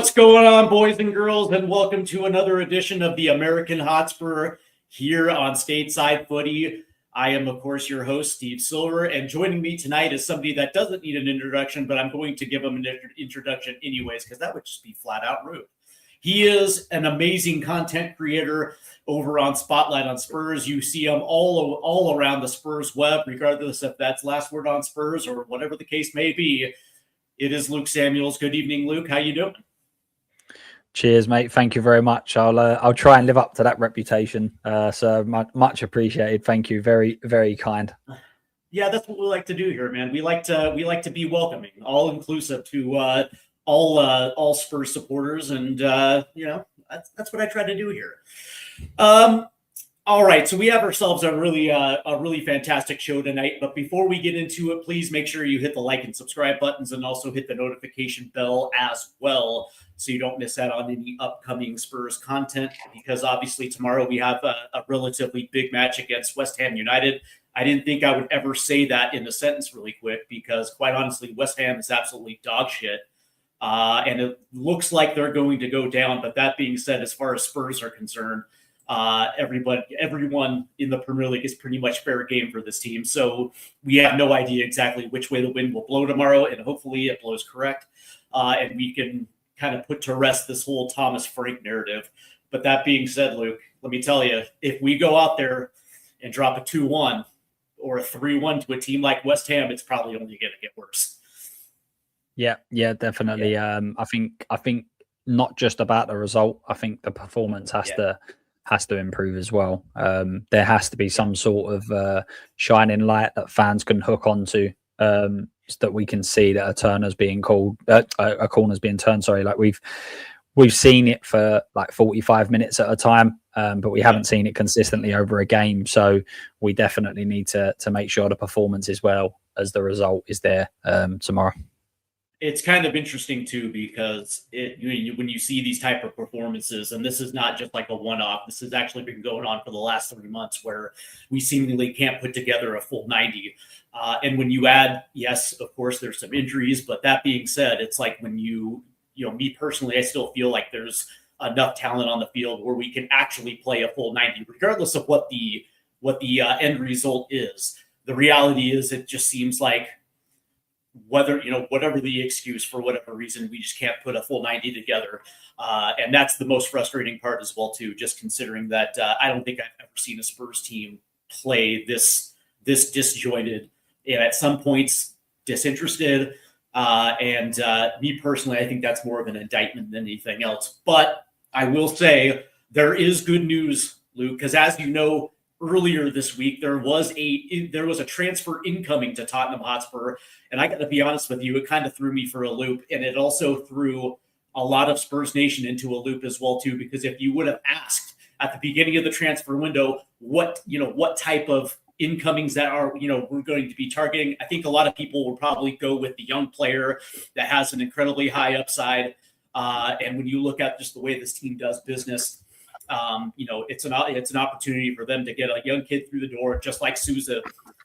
What's going on, boys and girls, and welcome to another edition of the American Hotspur here on Stateside Footy. I am, of course, your host, Steve Silver, and joining me tonight is somebody that doesn't need an introduction, but I'm going to give him an introduction anyways, because that would just be flat out rude. He is an amazing content creator over on Spotlight on Spurs. You see him all around the Spurs web, regardless if that's last word on Spurs or whatever the case may be. It is Luke Samuels. Good evening, Luke. How you doing? Cheers, mate. Thank you very much. I'll try and live up to that reputation. So much appreciated. Thank you. Very, very kind. Yeah, that's what we like to do here, man. We like to be welcoming, all inclusive to all Spurs supporters, and that's what I try to do here. All right, so we have ourselves a really fantastic show tonight. But before we get into it, please make sure you hit the like and subscribe buttons, and also hit the notification bell as well, so you don't miss out on any upcoming Spurs content. Because obviously tomorrow we have a relatively big match against West Ham United. I didn't think I would ever say that in a sentence really quick, because quite honestly, West Ham is absolutely dog shit. And it looks like they're going to go down. But that being said, as far as Spurs are concerned, everyone in the Premier League is pretty much fair game for this team. So we have no idea exactly which way the wind will blow tomorrow, and hopefully it blows correct. And we can kind of put to rest this whole Thomas Frank narrative. But that being said, Luke, let me tell you, if we go out there and drop a 2-1 or a 3-1 to a team like West Ham, it's probably only going to get worse. Yeah, definitely. Yeah. I think not just about the result. I think the performance has to improve as well. There has to be some sort of shining light that fans can hook onto, so that we can see that a corner's being turned. Sorry, like we've seen it for like 45 minutes at a time, but we haven't seen it consistently over a game. So we definitely need to make sure the performance as well as the result is there tomorrow. It's kind of interesting too, because when you see these type of performances, and this is not just like a one-off, this has actually been going on for the last 3 months, where we seemingly can't put together a full 90. And when you add, yes, of course, there's some injuries, but that being said, it's like when me personally, I still feel like there's enough talent on the field where we can actually play a full 90, regardless of what the end result is. The reality is, it just seems like, whatever the excuse, for whatever reason, we just can't put a full 90 together. And that's the most frustrating part as well, too, just considering that I don't think I've ever seen a Spurs team play this disjointed, and at some points disinterested. And me personally, I think that's more of an indictment than anything else. But I will say there is good news, Luke, because as you know, earlier this week, there was a transfer incoming to Tottenham Hotspur. And I got to be honest with you, it kind of threw me for a loop. And it also threw a lot of Spurs Nation into a loop as well, too, because if you would have asked at the beginning of the transfer window what type of incomings that we're going to be targeting, I think a lot of people will probably go with the young player that has an incredibly high upside. And when you look at just the way this team does business, it's an opportunity for them to get a young kid through the door, just like Souza,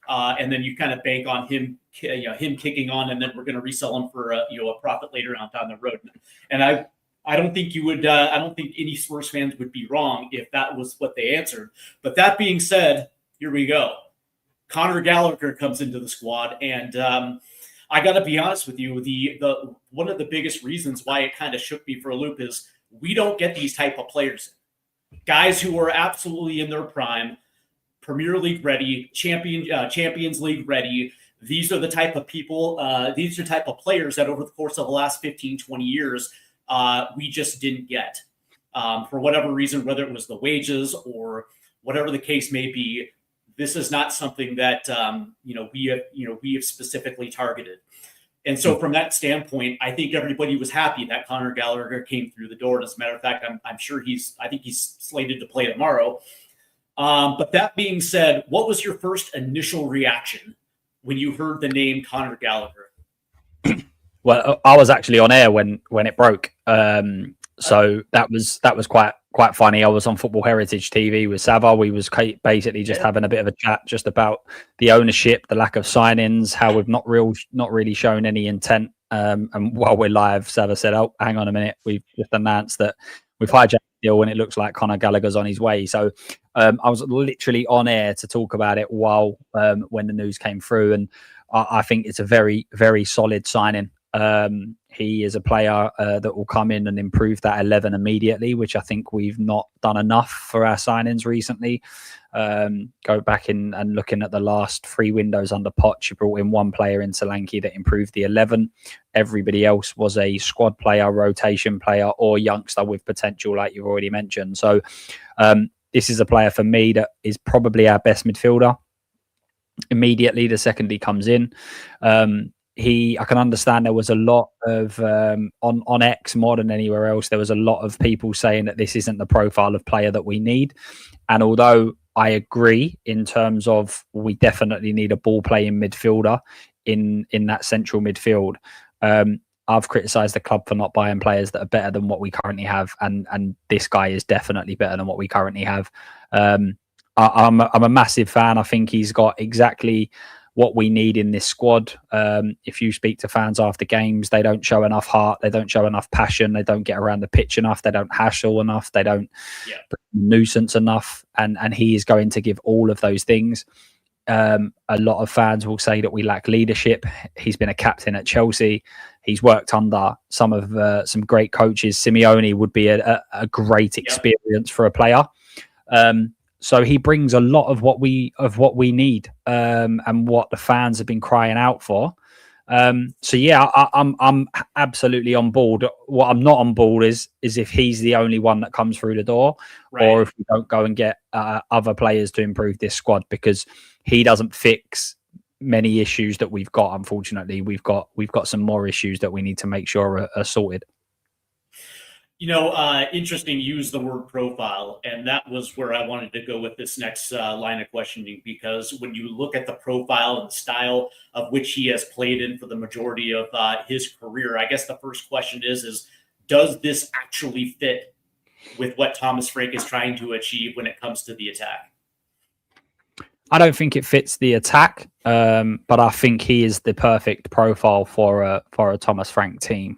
and then you kind of bank on him kicking on, and then we're going to resell him for a profit later on down the road. And I don't think I don't think any Spurs fans would be wrong if that was what they answered. But that being said, here we go. Conor Gallagher comes into the squad, and I got to be honest with you, the one of the biggest reasons why it kind of shook me for a loop is we don't get these type of players. Guys who are absolutely in their prime, Premier League ready, Champions League ready. These are the type of people, these are the type of players that over the course of the last 15, 20 years, we just didn't get. For whatever reason, whether it was the wages or whatever the case may be, this is not something that we have specifically targeted. And so from that standpoint, I think everybody was happy that Conor Gallagher came through the door. As a matter of fact, I'm sure I think he's slated to play tomorrow. But that being said, what was your first initial reaction when you heard the name Conor Gallagher? Well, I was actually on air when it broke. So that was quite quite funny. I was on Football Heritage TV with Sava. We was basically just having a bit of a chat just about the ownership, the lack of signings, how we've not really shown any intent. And while we're live, Sava said, "Oh, hang on a minute. We've just announced that we've hijacked the deal, and it looks like Conor Gallagher's on his way." So I was literally on air to talk about it while when the news came through, and I think it's a very, very solid signing. He is a player that will come in and improve that 11 immediately, which I think we've not done enough for our signings recently. Go back in and looking at the last 3 windows under Poch, you brought in one player in Solanke that improved the 11. Everybody else was a squad player, rotation player, or youngster with potential, like you've already mentioned. So this is a player for me that is probably our best midfielder. Immediately, the second he comes in, I can understand there was a lot of on X more than anywhere else. There was a lot of people saying that this isn't the profile of player that we need. And although I agree in terms of we definitely need a ball playing midfielder in that central midfield, I've criticised the club for not buying players that are better than what we currently have, and this guy is definitely better than what we currently have. I'm a massive fan. I think he's got exactly what we need in this squad. If you speak to fans after games, they don't show enough heart, they don't show enough passion, they don't get around the pitch enough, they don't hassle enough, they don't nuisance enough, and he is going to give all of those things. A lot of fans will say that we lack leadership. He's been a captain at Chelsea. He's worked under some great coaches. Simeone would be a great experience for a player. So he brings a lot of what we need and what the fans have been crying out for. So yeah, I'm absolutely on board. What I'm not on board is if he's the only one that comes through the door, or if we don't go and get other players to improve this squad, because he doesn't fix many issues that we've got. Unfortunately, we've got some more issues that we need to make sure are sorted. Interesting, use the word profile. And that was where I wanted to go with this next line of questioning, because when you look at the profile and the style of which he has played in for the majority of his career, I guess the first question is does this actually fit with what Thomas Frank is trying to achieve when it comes to the attack? I don't think it fits the attack, but I think he is the perfect profile for a Thomas Frank team.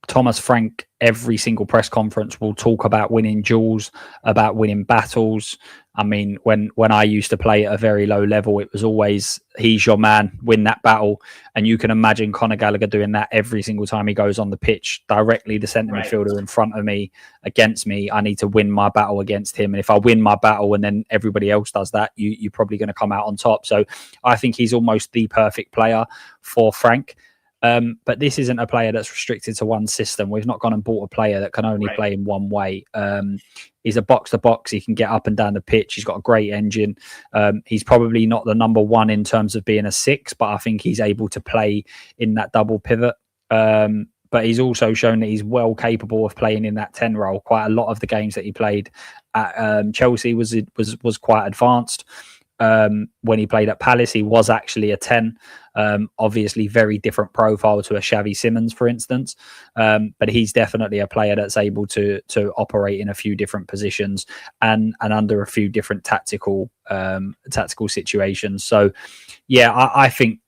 Thomas Frank, every single press conference, will talk about winning duels, about winning battles. I mean, when I used to play at a very low level, it was always, he's your man, win that battle. And you can imagine Conor Gallagher doing that every single time he goes on the pitch, directly the centre midfielder in front of me, against me. I need to win my battle against him. And if I win my battle and then everybody else does that, you're probably going to come out on top. So I think he's almost the perfect player for Frank. But this isn't a player that's restricted to one system. We've not gone and bought a player that can only play in one way. He's a box to box. He can get up and down the pitch. He's got a great engine. He's probably not the number one in terms of being a 6, but I think he's able to play in that double pivot. But he's also shown that he's well capable of playing in that 10 role. Quite a lot of the games that he played at Chelsea was quite advanced. When he played at Palace, he was actually a 10. Obviously, very different profile to a Xavi Simons, for instance. But he's definitely a player that's able to operate in a few different positions and under a few different tactical situations. So, yeah, I think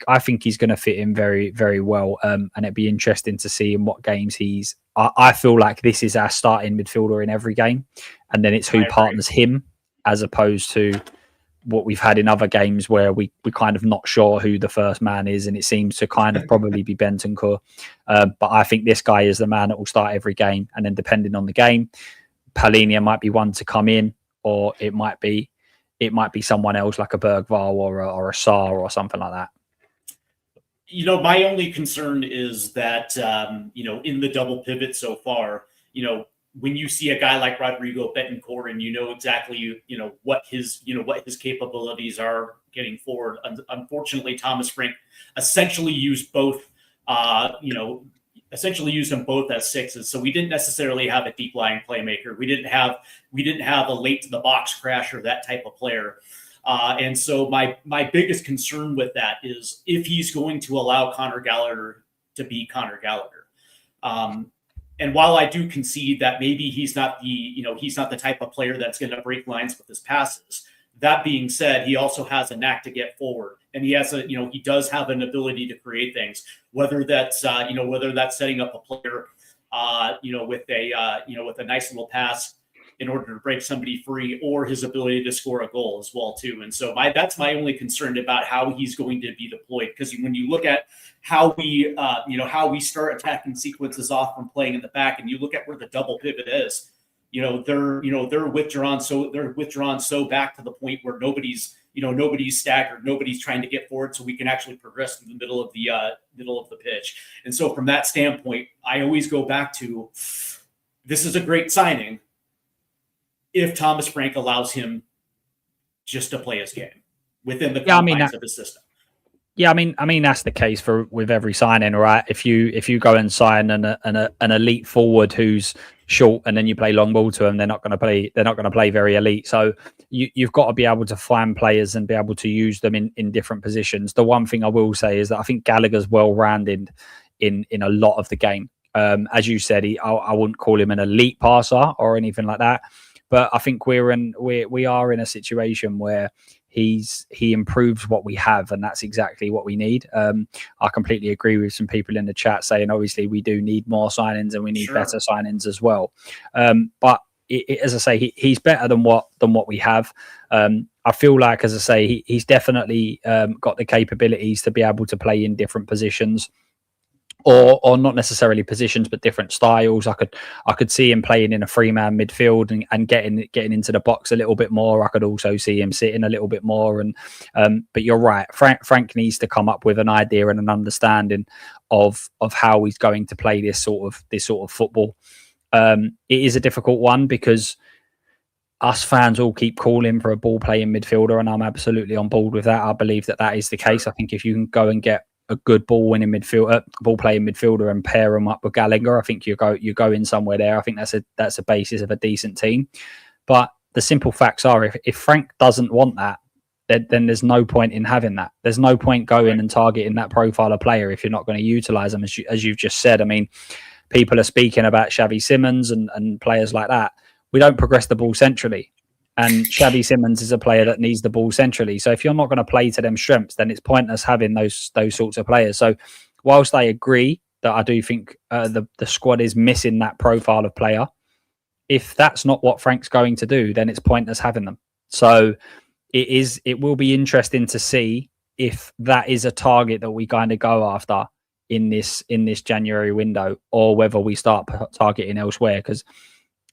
he's going to fit in very, very well. And it'd be interesting to see in what games he's. I feel like this is our starting midfielder in every game, and then it's who partners him, as opposed to what we've had in other games where we're kind of not sure who the first man is, and it seems to kind of probably be Bentancur. But I think this guy is the man that will start every game, and then depending on the game, Palhinha might be one to come in, or it might be someone else like a Bergvall or a Sarr or something like that. My only concern is that in the double pivot so far, when you see a guy like Rodrigo Bentancur and exactly what his capabilities are getting forward. Unfortunately, Thomas Frank essentially used both essentially used them both as 6s. So we didn't necessarily have a deep lying playmaker. We didn't have a late to the box crasher, that type of player. And so my biggest concern with that is if he's going to allow Conor Gallagher to be Conor Gallagher. And while I do concede that maybe he's not the type of player that's going to break lines with his passes, that being said, he also has a knack to get forward, and he does have an ability to create things. Whether that's setting up a player, with a nice little pass in order to break somebody free, or his ability to score a goal as well too. And so that's my only concern about how he's going to be deployed, because when you look at how we start attacking sequences off from playing in the back, and you look at where the double pivot is, they're withdrawn so back to the point where nobody's staggered, nobody's trying to get forward, so we can actually progress through the middle of the pitch. And so from that standpoint, I always go back to, this is a great signing if Thomas Frank allows him just to play his game within the confines of his system. Yeah, I mean that's the case with every signing, right? If you go and sign an elite forward who's short, and then you play long ball to them, they're not going to play very elite. So you've got to be able to find players and be able to use them in different positions. The one thing I will say is that I think Gallagher's well-rounded in a lot of the game. As you said, I wouldn't call him an elite passer or anything like that, but I think we are in a situation where he improves what we have, and that's exactly what we need. I completely agree with some people in the chat saying obviously we do need more signings and we need better signings as well. But as I say, he's better than what we have. I feel like, as I say, he's definitely got the capabilities to be able to play in different positions. Or not necessarily positions, but different styles. I could see him playing in a 3-man midfield and getting into the box a little bit more. I could also see him sitting a little bit more. And but you're right, Frank needs to come up with an idea and an understanding of how he's going to play this sort of football. It is a difficult one because us fans all keep calling for a ball playing midfielder, and I'm absolutely on board with that. I believe that is the case. I think if you can go and get a good ball playing midfielder and pair them up with Gallagher, I think you go in somewhere there. I think that's a basis of a decent team. But the simple facts are, if Frank doesn't want that, then there's no point in having that. There's no point going and targeting that profile of player if you're not going to utilize them, as you've just said. I mean, people are speaking about Xavi Simons and players like that. We don't progress the ball centrally. And Xavi Simons is a player that needs the ball centrally. So if you're not going to play to them strengths, then it's pointless having those sorts of players. So whilst I agree that I do think the squad is missing that profile of player, if that's not what Frank's going to do, then it's pointless having them. So it will be interesting to see if that is a target that we kind of go after in this January window, or whether we start targeting elsewhere, because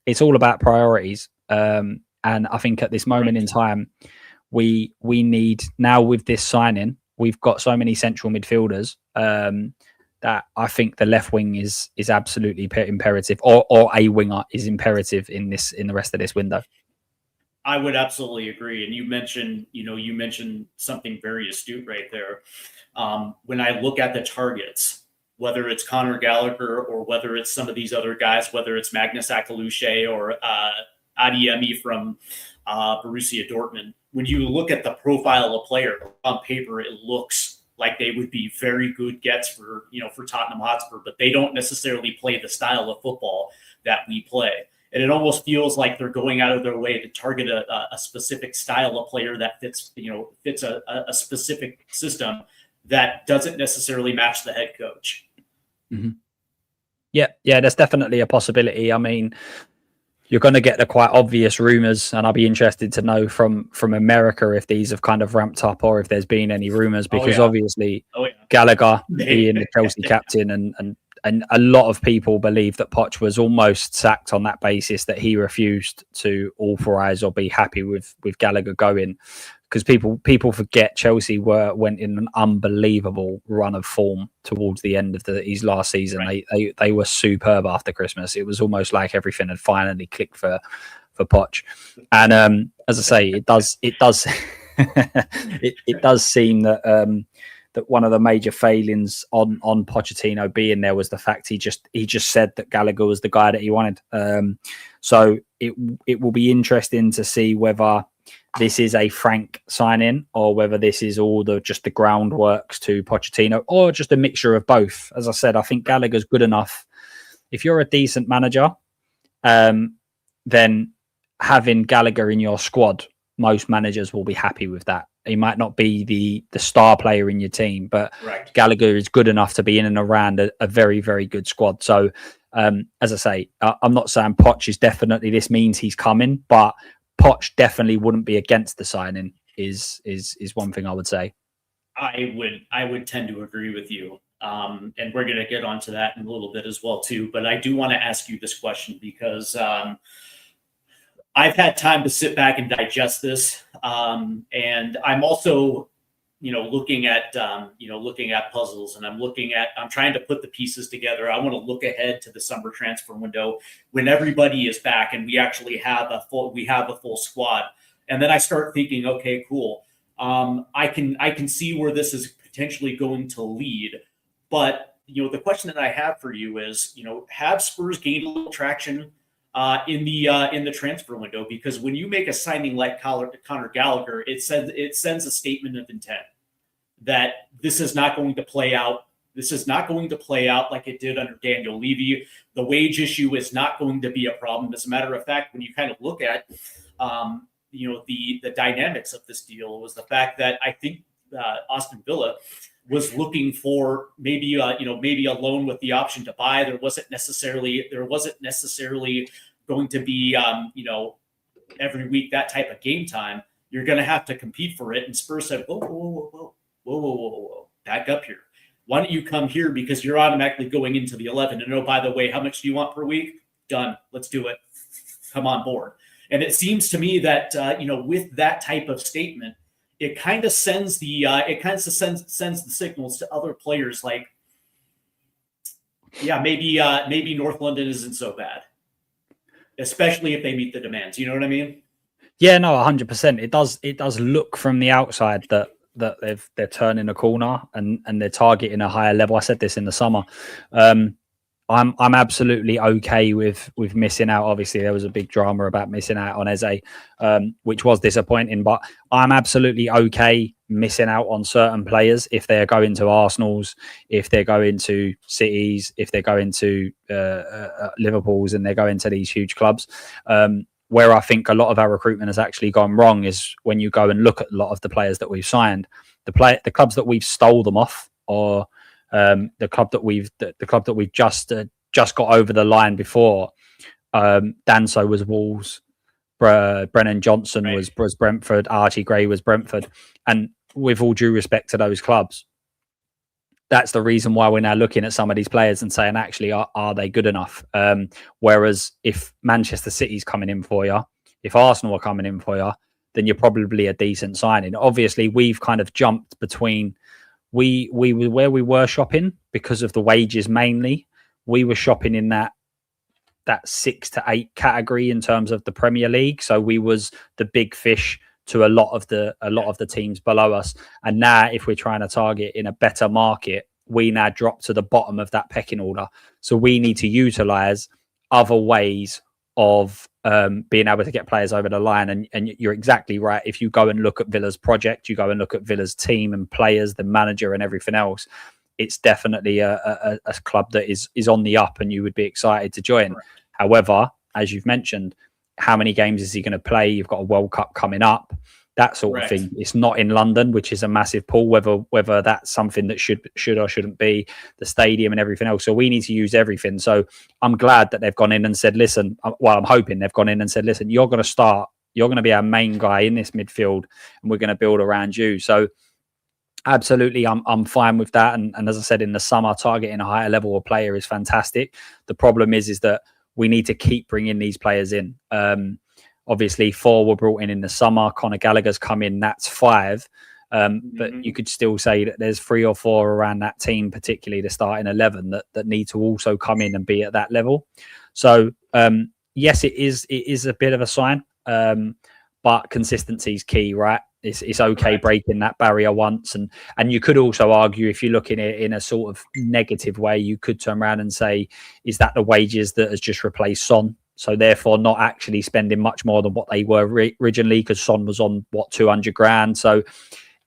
it's all about priorities. And I think at this moment in time, we need, now with this signing, we've got so many central midfielders that I think the left wing is absolutely imperative, or a winger is imperative in the rest of this window. I would absolutely agree. And you mentioned something very astute right there. When I look at the targets, whether it's Conor Gallagher or whether it's some of these other guys, whether it's Magnus Akalushe or Adeyemi from Borussia Dortmund, when you look at the profile of player on paper, it looks like they would be very good gets for Tottenham Hotspur, but they don't necessarily play the style of football that we play. And it almost feels like they're going out of their way to target a specific style of player that fits a specific system that doesn't necessarily match the head coach. Mm-hmm. Yeah, there's definitely a possibility. I mean, you're going to get the quite obvious rumours, and I'll be interested to know from America if these have kind of ramped up or if there's been any rumours, because obviously Gallagher being the Chelsea captain, and a lot of people believe that Poch was almost sacked on that basis, that he refused to authorise or be happy with Gallagher going, because people forget Chelsea went in an unbelievable run of form towards the end of his last season. Right. They were superb after Christmas. It was almost like everything had finally clicked for Poch. And as I say, it does it does seem that that one of the major failings on Pochettino being there was the fact he just said that Gallagher was the guy that he wanted. So it will be interesting to see whether this is a Frank sign-in or whether this is all just the groundworks to Pochettino, or just a mixture of both. As I said, I think Gallagher's good enough if you're a decent manager, then having Gallagher in your squad, most managers will be happy with that. He might not be the star player in your team, but right. Gallagher is good enough to be in and around a very, very good squad. So, as I say, I'm not saying Poch is definitely, this means he's coming, but Poch definitely wouldn't be against the signing is one thing I would say. I would tend to agree with you. And we're going to get onto that in a little bit as well, too. But I do want to ask you this question because I've had time to sit back and digest this. And I'm also, looking at puzzles, and I'm trying to put the pieces together. I want to look ahead to the summer transfer window when everybody is back and we actually have a full squad. And then I start thinking, okay, cool. I can see where this is potentially going to lead. But, the question that I have for you is, have Spurs gained a little traction in the transfer window? Because when you make a signing like Conor Gallagher, it sends a statement of intent that this is not going to play out. This is not going to play out like it did under Daniel Levy. The wage issue is not going to be a problem. As a matter of fact, when you kind of look at the dynamics of this deal, was the fact that I think Aston Villa was looking for maybe a loan with the option to buy. There wasn't necessarily going to be every week that type of game time. You're going to have to compete for it. And Spurs said, whoa, back up here. Why don't you come here, because you're automatically going into the 11. And oh, by the way, how much do you want per week? Done. Let's do it. Come on board. And it seems to me that with that type of statement, it kind of sends the signals to other players like, yeah, maybe North London isn't so bad, especially if they meet the demands. You know what I mean? Yeah, no, 100%. It does look from the outside that they're turning a corner and they're targeting a higher level. I said this in the summer. I'm absolutely okay with missing out. Obviously, there was a big drama about missing out on Eze, which was disappointing. But I'm absolutely okay missing out on certain players if they're going to Arsenal's, if they're going to Cities, if they're going to Liverpool's, and they're going to these huge clubs. Where I think a lot of our recruitment has actually gone wrong is when you go and look at a lot of the players that we've signed, the clubs that we've stole them off, or the club that we've just got over the line before. Danso was Wolves, Brennan Johnson was Brentford, Archie Gray was Brentford, and with all due respect to those clubs, that's the reason why we're now looking at some of these players and saying, actually, are they good enough? Whereas if Manchester City's coming in for you, if Arsenal are coming in for you, then you're probably a decent signing. Obviously, we've kind of jumped between. We where we were shopping because of the wages mainly. We were shopping in that 6 to 8 category in terms of the Premier League. So we was the big fish to a lot of the teams below us. And now, if we're trying to target in a better market, we now drop to the bottom of that pecking order. So we need to utilize other ways of being able to get players over the line. And you're exactly right. If you go and look at Villa's project, you go and look at Villa's team and players, the manager and everything else, it's definitely a club that is on the up and you would be excited to join. Right. However, as you've mentioned, how many games is he going to play? You've got a World Cup coming up, that sort of thing. It's not in London, which is a massive pull, whether that's something that should or shouldn't be, the stadium and everything else. So we need to use everything. So I'm glad that they've gone in and said, listen, well, I'm hoping they've gone in and said, listen, you're going to be our main guy in this midfield and we're going to build around you. So absolutely, I'm fine with that. And as I said, in the summer, targeting a higher level of player is fantastic. The problem is that we need to keep bringing these players in. Obviously, 4 were brought in the summer. Conor Gallagher's come in. That's 5. But you could still say that there's 3 or 4 around that team, particularly the starting 11, that need to also come in and be at that level. So, yes, it is a bit of a sign, but consistency is key, right? It's okay breaking that barrier once. And you could also argue, if you look in it in a sort of negative way, you could turn around and say, is that the wages that has just replaced Son? So therefore not actually spending much more than what they were originally, because Son was on, 200 grand. So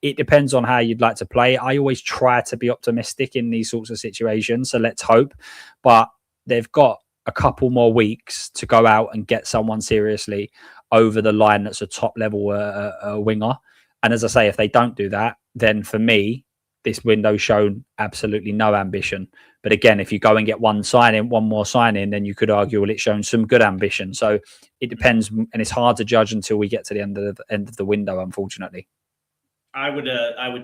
it depends on how you'd like to play. I always try to be optimistic in these sorts of situations. So let's hope. But they've got a couple more weeks to go out and get someone seriously over the line that's a top level winger. And as I say, if they don't do that, then for me, this window's shown absolutely no ambition. But again, if you go and get one more signing, then you could argue, well, it's shown some good ambition. So it depends, and it's hard to judge until we get to the end of the window, unfortunately. I would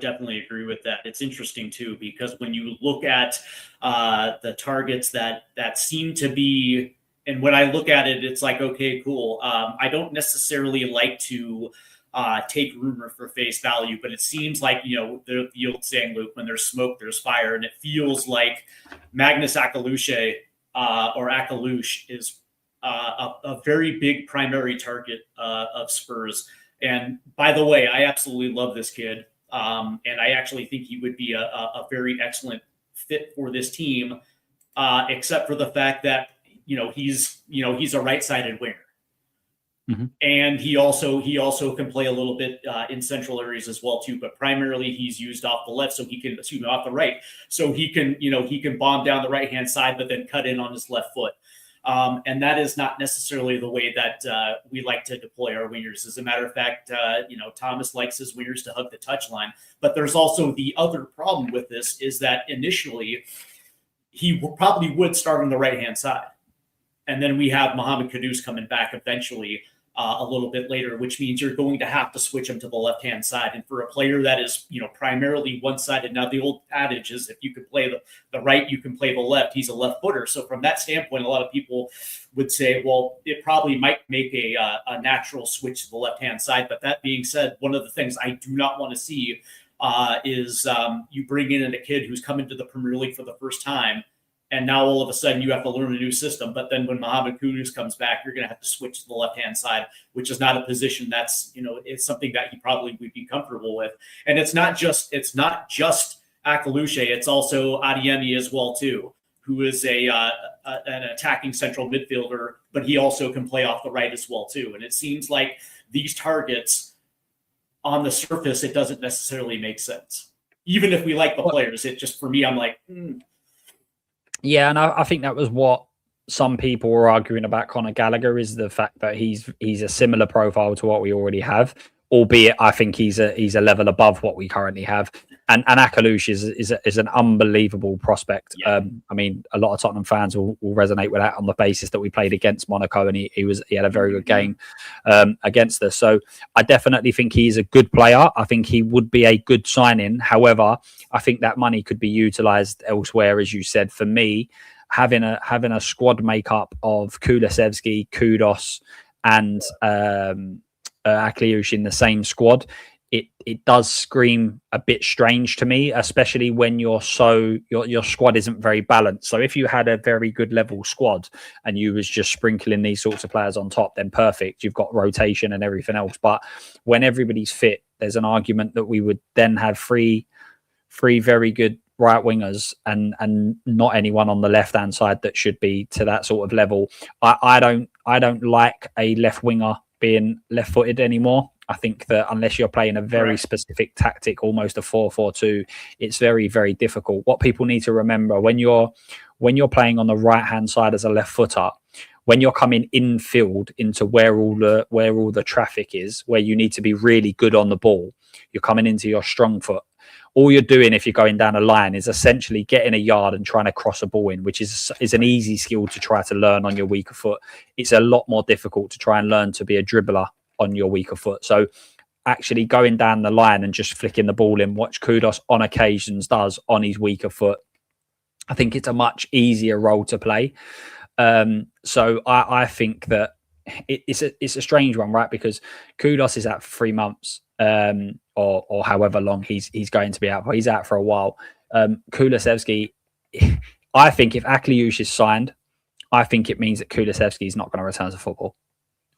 definitely agree with that. It's interesting too, because when you look at the targets that seem to be, and when I look at it, it's like, okay, cool. I don't necessarily like to take rumor for face value, but it seems like, the old saying, Luke, when there's smoke, there's fire. And it feels like Magnus Akaluche or Akalush is a very big primary target of Spurs. And by the way, I absolutely love this kid. And I actually think he would be a very excellent fit for this team, except for the fact that, he's a right-sided winger. Mm-hmm. And he also can play a little bit in central areas as well too, but primarily he's used off the left, off the right, so he can bomb down the right hand side, but then cut in on his left foot. And that is not necessarily the way that we like to deploy our wingers. As a matter of fact, Thomas likes his wingers to hug the touchline. But there's also the other problem with this is that initially he probably would start on the right hand side, and then we have Mohamed Kudus coming back eventually a little bit later, which means you're going to have to switch him to the left-hand side. And for a player that is, primarily one-sided, now the old adage is if you can play the right, you can play the left. He's a left footer. So from that standpoint, a lot of people would say, well, it probably might make a natural switch to the left-hand side. But that being said, one of the things I do not want to see is you bring in a kid who's come into the Premier League for the first time, and now all of a sudden you have to learn a new system. But then when Mohamed Kudus comes back, you're going to have to switch to the left-hand side, which is not a position that's, it's something that he probably would be comfortable with. And it's not just Akaluche, it's also Adeyemi as well too, who is an attacking central midfielder, but he also can play off the right as well too. And it seems like these targets on the surface, it doesn't necessarily make sense. Even if we like the players, it just, for me, I'm like, Yeah, and I think that was what some people were arguing about Conor Gallagher, is the fact that he's a similar profile to what we already have, albeit I think he's a level above what we currently have. And Akalush is an unbelievable prospect. Yeah. I mean, a lot of Tottenham fans will resonate with that on the basis that we played against Monaco, and he had a very good game against us. So I definitely think he's a good player. I think he would be a good signing. However, I think that money could be utilised elsewhere, as you said. For me, having a squad makeup of Kulusevski, Kudus, and Akliush in the same squad, it does scream a bit strange to me, especially when your squad isn't very balanced. So if you had a very good level squad and you was just sprinkling these sorts of players on top, then perfect. You've got rotation and everything else. But when everybody's fit, there's an argument that we would then have three very good right wingers and not anyone on the left hand side that should be to that sort of level. I don't like a left winger being left footed anymore. I think that unless you're playing a very specific tactic, almost a 4-4-2, it's very, very difficult. What people need to remember when you're playing on the right hand side as a left footer, when you're coming infield into where all the traffic is, where you need to be really good on the ball, you're coming into your strong foot. All you're doing if you're going down a line is essentially getting a yard and trying to cross a ball in, which is an easy skill to try to learn on your weaker foot. It's a lot more difficult to try and learn to be a dribbler on your weaker foot. So actually going down the line and just flicking the ball in, which Kudus on occasions does on his weaker foot, I think it's a much easier role to play. So I think that it's a strange one, right? Because Kudus is out for 3 months, or however long he's going to be out for. He's out for a while. Kulusevski, I think if Akliush is signed, I think it means that Kulusevski is not going to return to football,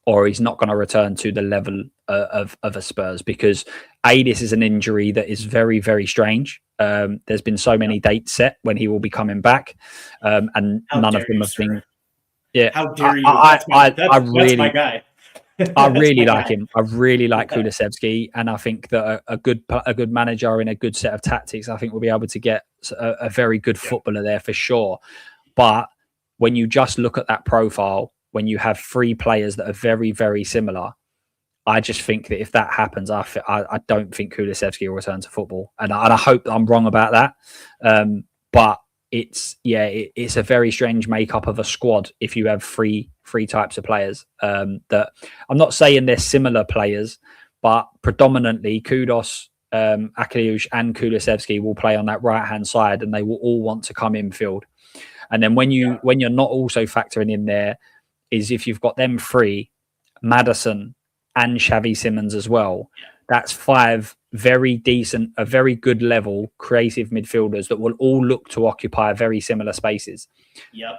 or he's not going to return to the level of a Spurs, because this is an injury that is very, very strange. There's been so many dates set when he will be coming back, and none of them have been. Yeah, how dare you? That's really, my guy. I really like him. I really like Kulusevski, and I think that a good manager in a good set of tactics, I think we'll be able to get a very good footballer there for sure. But when you just look at that profile, when you have three players that are very, very similar, I just think that if that happens, I don't think Kulusevski will return to football, and I hope I'm wrong about that. But it's a very strange makeup of a squad if you have three types of players. That I'm not saying they're similar players, but predominantly Kudos, Akeliush, and Kulusevski will play on that right hand side, and they will all want to come infield. And then when you're not also factoring in there is if you've got them three, Maddison and Xavi Simons as well, that's five very decent, a very good level creative midfielders that will all look to occupy very similar spaces.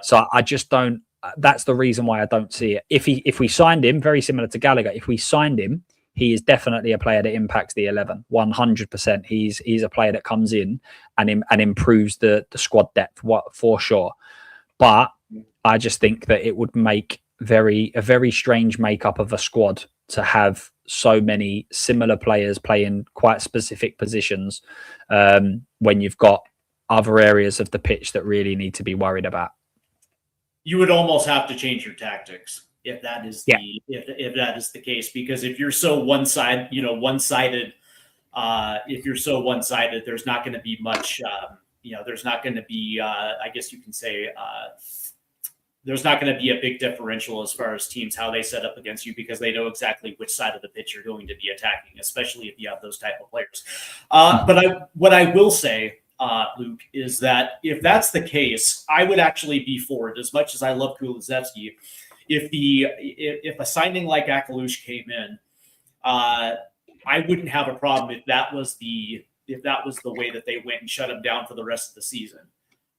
So I just don't. That's the reason why I don't see it. If we signed him, very similar to Gallagher, if we signed him, he is definitely a player that impacts the 11. 100%. He's a player that comes in and improves the squad depth for sure. But I just think that it would make a very strange makeup of a squad to have so many similar players playing quite specific positions when you've got other areas of the pitch that really need to be worried about. You would almost have to change your tactics if that is if that is the case, because if you're so one-sided, if you're so one-sided, there's not going to be much. There's not going to be. I guess you can say. There's not going to be a big differential as far as teams, how they set up against you, because they know exactly which side of the pitch you're going to be attacking, especially if you have those type of players. But what I will say, Luke, is that if that's the case, I would actually be for it. As much as I love Kulusevski, if a signing like Akeliush came in, I wouldn't have a problem if that was the way that they went and shut him down for the rest of the season.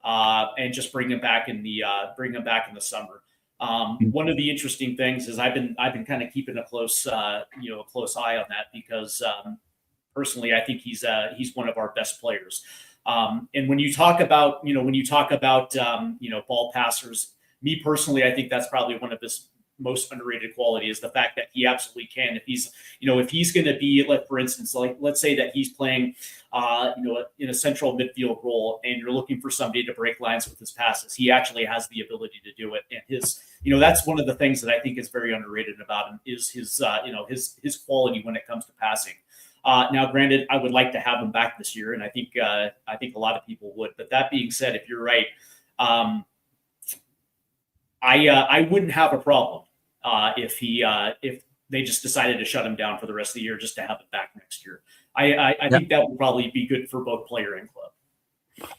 And just bring him back in the summer. One of the interesting things is I've been kind of keeping a close eye on that, because personally I think he's one of our best players. And when you talk about ball passers, me personally, I think that's probably one of his most underrated quality is the fact that he absolutely can. If he's going to be, like, for instance, like, let's say that he's playing, in a central midfield role, and you're looking for somebody to break lines with his passes, he actually has the ability to do it. And that's one of the things that I think is very underrated about him is his quality when it comes to passing. Now, granted, I would like to have him back this year, and I think a lot of people would. But that being said, if you're right, I wouldn't have a problem if they just decided to shut him down for the rest of the year just to have him back next year. I think that would probably be good for both player and club.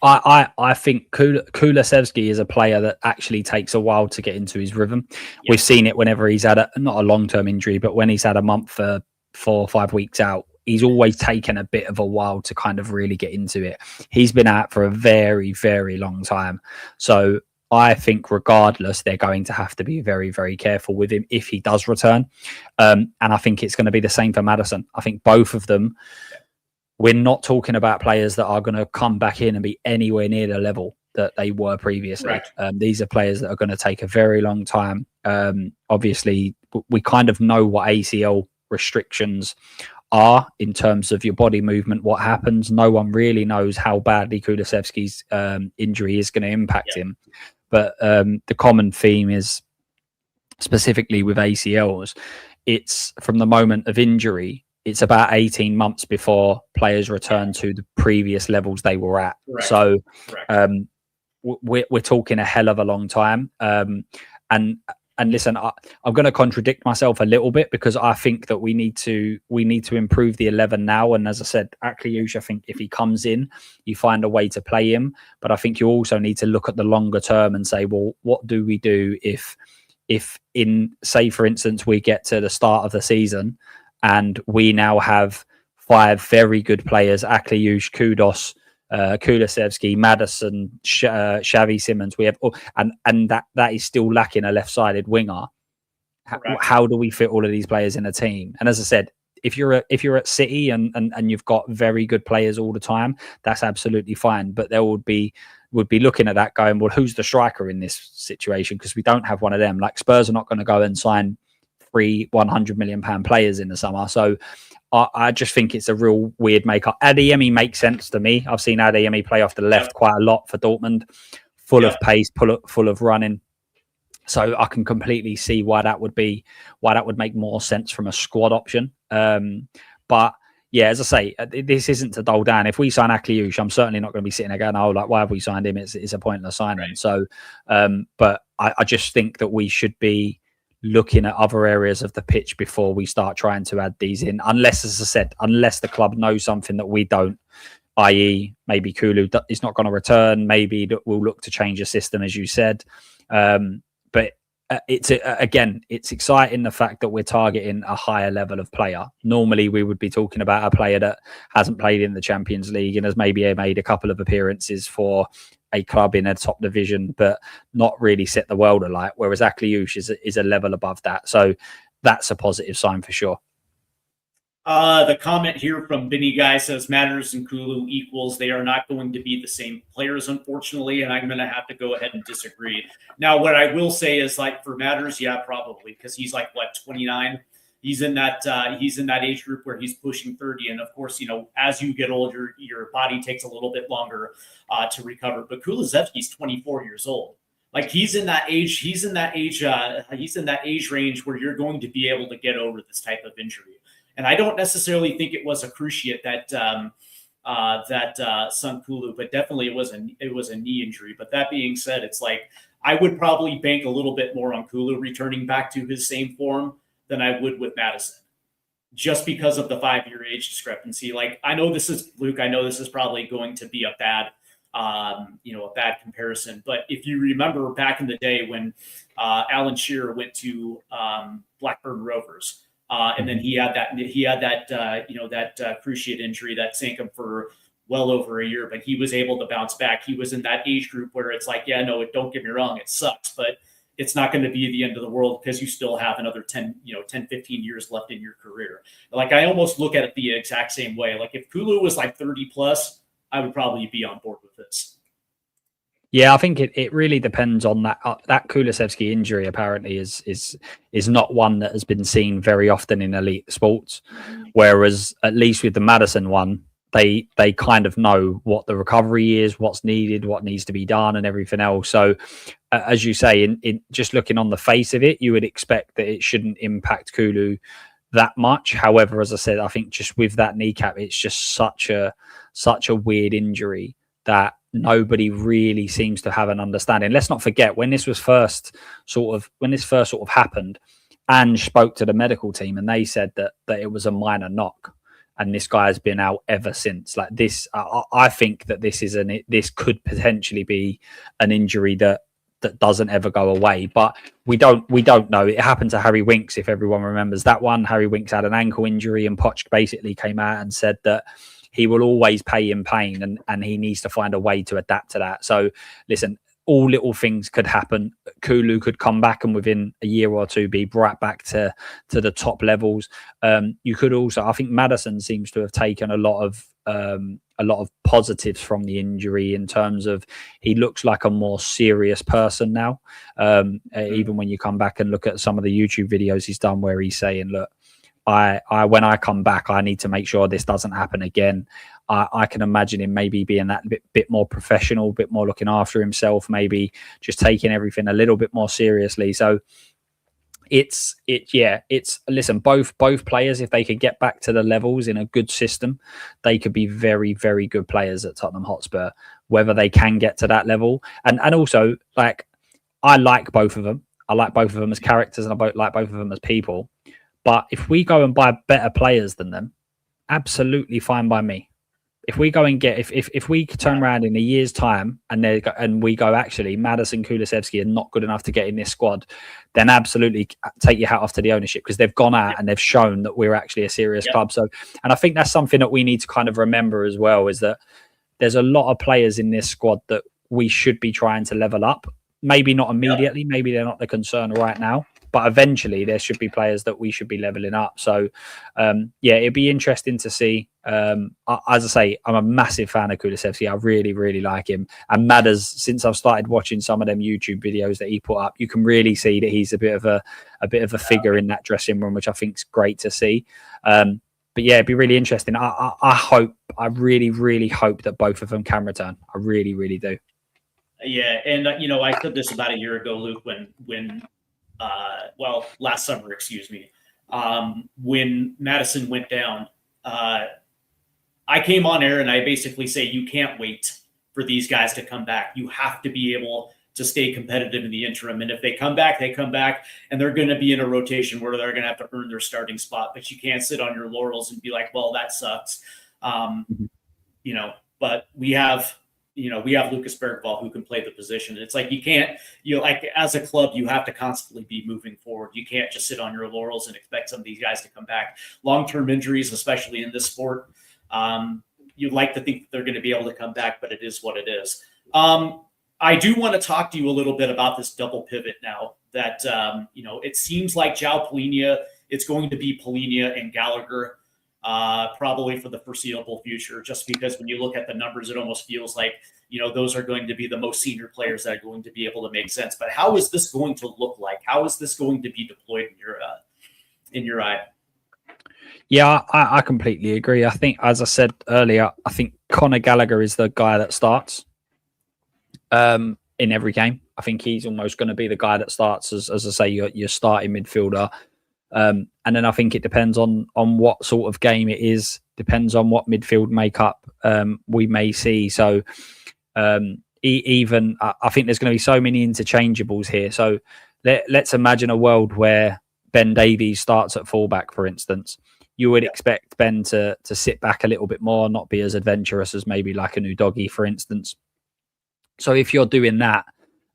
I think Kulusevski is a player that actually takes a while to get into his rhythm. Yeah. We've seen it whenever he's had not a long-term injury, but when he's had a month for 4 or 5 weeks out, he's always taken a bit of a while to kind of really get into it. He's been out for a very, very long time. So I think regardless, they're going to have to be very, very careful with him if he does return. And I think it's going to be the same for Maddison. I think both of them, we're not talking about players that are going to come back in and be anywhere near the level that they were previously. Right. These are players that are going to take a very long time. Obviously, we kind of know what ACL restrictions are in terms of your body movement, what happens. No one really knows how badly Kulusevski's injury is going to impact him. But the common theme is, specifically with ACLs, it's from the moment of injury, it's about 18 months before players return to the previous levels they were at. Correct. So we're talking a hell of a long time. And listen, I'm going to contradict myself a little bit, because I think that we need to improve the 11 now. And as I said, Akeliush, I think if he comes in, you find a way to play him. But I think you also need to look at the longer term and say, well, what do we do if in, say, for instance, we get to the start of the season and we now have 5 very good players, Akeliush, Kudos, Kulusevski, Maddison, Xavi Simons. We have, and that is still lacking a left-sided winger. How do we fit all of these players in a team? And as I said, if you're at City and you've got very good players all the time, that's absolutely fine. But there would be looking at that going, well, who's the striker in this situation? Because we don't have one of them. Like, Spurs are not going to go and sign 3 £100 million players in the summer. So I just think it's a real weird makeup. Adeyemi makes sense to me. I've seen Adeyemi play off the left quite a lot for Dortmund. Full of pace, full of running. So I can completely see why that would make more sense from a squad option. But yeah, as I say, this isn't to dull down. If we sign Akliouche, I'm certainly not going to be sitting there going, "Oh, like why have we signed him? It's a pointless signing." Right. So, but I just think that we should be looking at other areas of the pitch before we start trying to add these in. Unless, as I said, unless the club knows something that we don't, i.e., maybe Kulu is not going to return. Maybe we'll look to change the system, as you said. But it's exciting the fact that we're targeting a higher level of player. Normally, we would be talking about a player that hasn't played in the Champions League and has maybe made a couple of appearances for a club in a top division, but not really set the world alight. Whereas Akliouche is a level above that, so that's a positive sign for sure. The comment here from Vinny Guy says Matters and Kulu equals. They are not going to be the same players, unfortunately, and I'm going to have to go ahead and disagree. Now, what I will say is, like, for Matters, yeah, probably, because he's like, what, 29? He's in that age group where he's pushing 30, and of course, as you get older, your body takes a little bit longer to recover. But Kulusevski's 24 years old. Like, he's in that age range where you're going to be able to get over this type of injury. And I don't necessarily think it was a cruciate that sunk Kulu, but definitely it was a knee injury. But that being said, it's like I would probably bank a little bit more on Kulu returning back to his same form than I would with Maddison, just because of the 5-year age discrepancy. Like, I know this is probably going to be a bad comparison. But if you remember back in the day when Alan Shearer went to Blackburn Rovers. And then he had that cruciate injury that sank him for well over a year, but he was able to bounce back. He was in that age group where it's like, yeah, no, don't get me wrong, it sucks, but it's not going to be the end of the world because you still have another 10, 15 years left in your career. Like, I almost look at it the exact same way. Like, if Kulu was like 30 plus, I would probably be on board with this. Yeah, I think it really depends on that. That Kulusevski injury apparently is not one that has been seen very often in elite sports, whereas at least with the Maddison one, they kind of know what the recovery is, what's needed, what needs to be done, and everything else. So, as you say, in just looking on the face of it, you would expect that it shouldn't impact Kulu that much. However, as I said, I think just with that kneecap, it's just such a weird injury that nobody really seems to have an understanding. Let's not forget when this first sort of happened, Ange spoke to the medical team and they said that it was a minor knock, and this guy has been out ever since. Like this, I think that this could potentially be an injury that doesn't ever go away, but we don't know. It happened to Harry Winks, if everyone remembers that one. Harry Winks had an ankle injury, and Poch basically came out and said that he will always pay in pain, and he needs to find a way to adapt to that. So listen, all little things could happen. Kulu could come back and within a year or two be brought back to the top levels. You could also, I think Maddison seems to have taken a lot of positives from the injury in terms of he looks like a more serious person now. Even when you come back and look at some of the YouTube videos he's done where he's saying, look, I when I come back, I need to make sure this doesn't happen again. I can imagine him maybe being that bit more professional, a bit more looking after himself, maybe just taking everything a little bit more seriously. So listen, both players, if they could get back to the levels in a good system, they could be very, very good players at Tottenham Hotspur. Whether they can get to that level, and also, like, I like both of them. I like both of them as characters, and I like both of them as people. But if we go and buy better players than them, absolutely fine by me. If we go and get, if we turn around in a year's time and we go, actually, Maddison, Kulusevski are not good enough to get in this squad, then absolutely take your hat off to the ownership, because they've gone out and they've shown that we're actually a serious club. So, and I think that's something that we need to kind of remember as well, is that there's a lot of players in this squad that we should be trying to level up. Maybe not immediately, maybe they're not the concern right now, but eventually there should be players that we should be leveling up. So, it'd be interesting to see. As I say, I'm a massive fan of Kulusevski. I really, really like him. And Madders, since I've started watching some of them YouTube videos that he put up, you can really see that he's a bit of a figure in that dressing room, which I think is great to see. But yeah, it'd be really interesting. I really, really hope that both of them can return. I really, really do. Yeah, and I said this about a year ago, Luke, last summer, excuse me, when Madison went down. I came on air and I basically say you can't wait for these guys to come back. You have to be able to stay competitive in the interim. And if they come back, and they're going to be in a rotation where they're going to have to earn their starting spot. But you can't sit on your laurels and be like, well, that sucks. But we have Lucas Bergvall who can play the position. It's like you can't, as a club, you have to constantly be moving forward. You can't just sit on your laurels and expect some of these guys to come back. Long-term injuries, especially in this sport, you'd like to think that they're going to be able to come back, but it is what it is. I do want to talk to you a little bit about this double pivot now that, it seems like João Palhinha, it's going to be Palhinha and Gallagher probably for the foreseeable future, just because when you look at the numbers, it almost feels like, those are going to be the most senior players that are going to be able to make sense. But how is this going to look like? How is this going to be deployed in your eye? Yeah, I completely agree. I think, as I said earlier, I think Conor Gallagher is the guy that starts in every game. I think he's almost going to be the guy that starts as I say, your starting midfielder. And then I think it depends on what sort of game it is, depends on what midfield makeup we may see. So even I think there's going to be so many interchangeables here. So let's imagine a world where Ben Davies starts at fullback, for instance. You would expect Ben to sit back a little bit more, not be as adventurous as maybe like a Udogie, for instance. So if you're doing that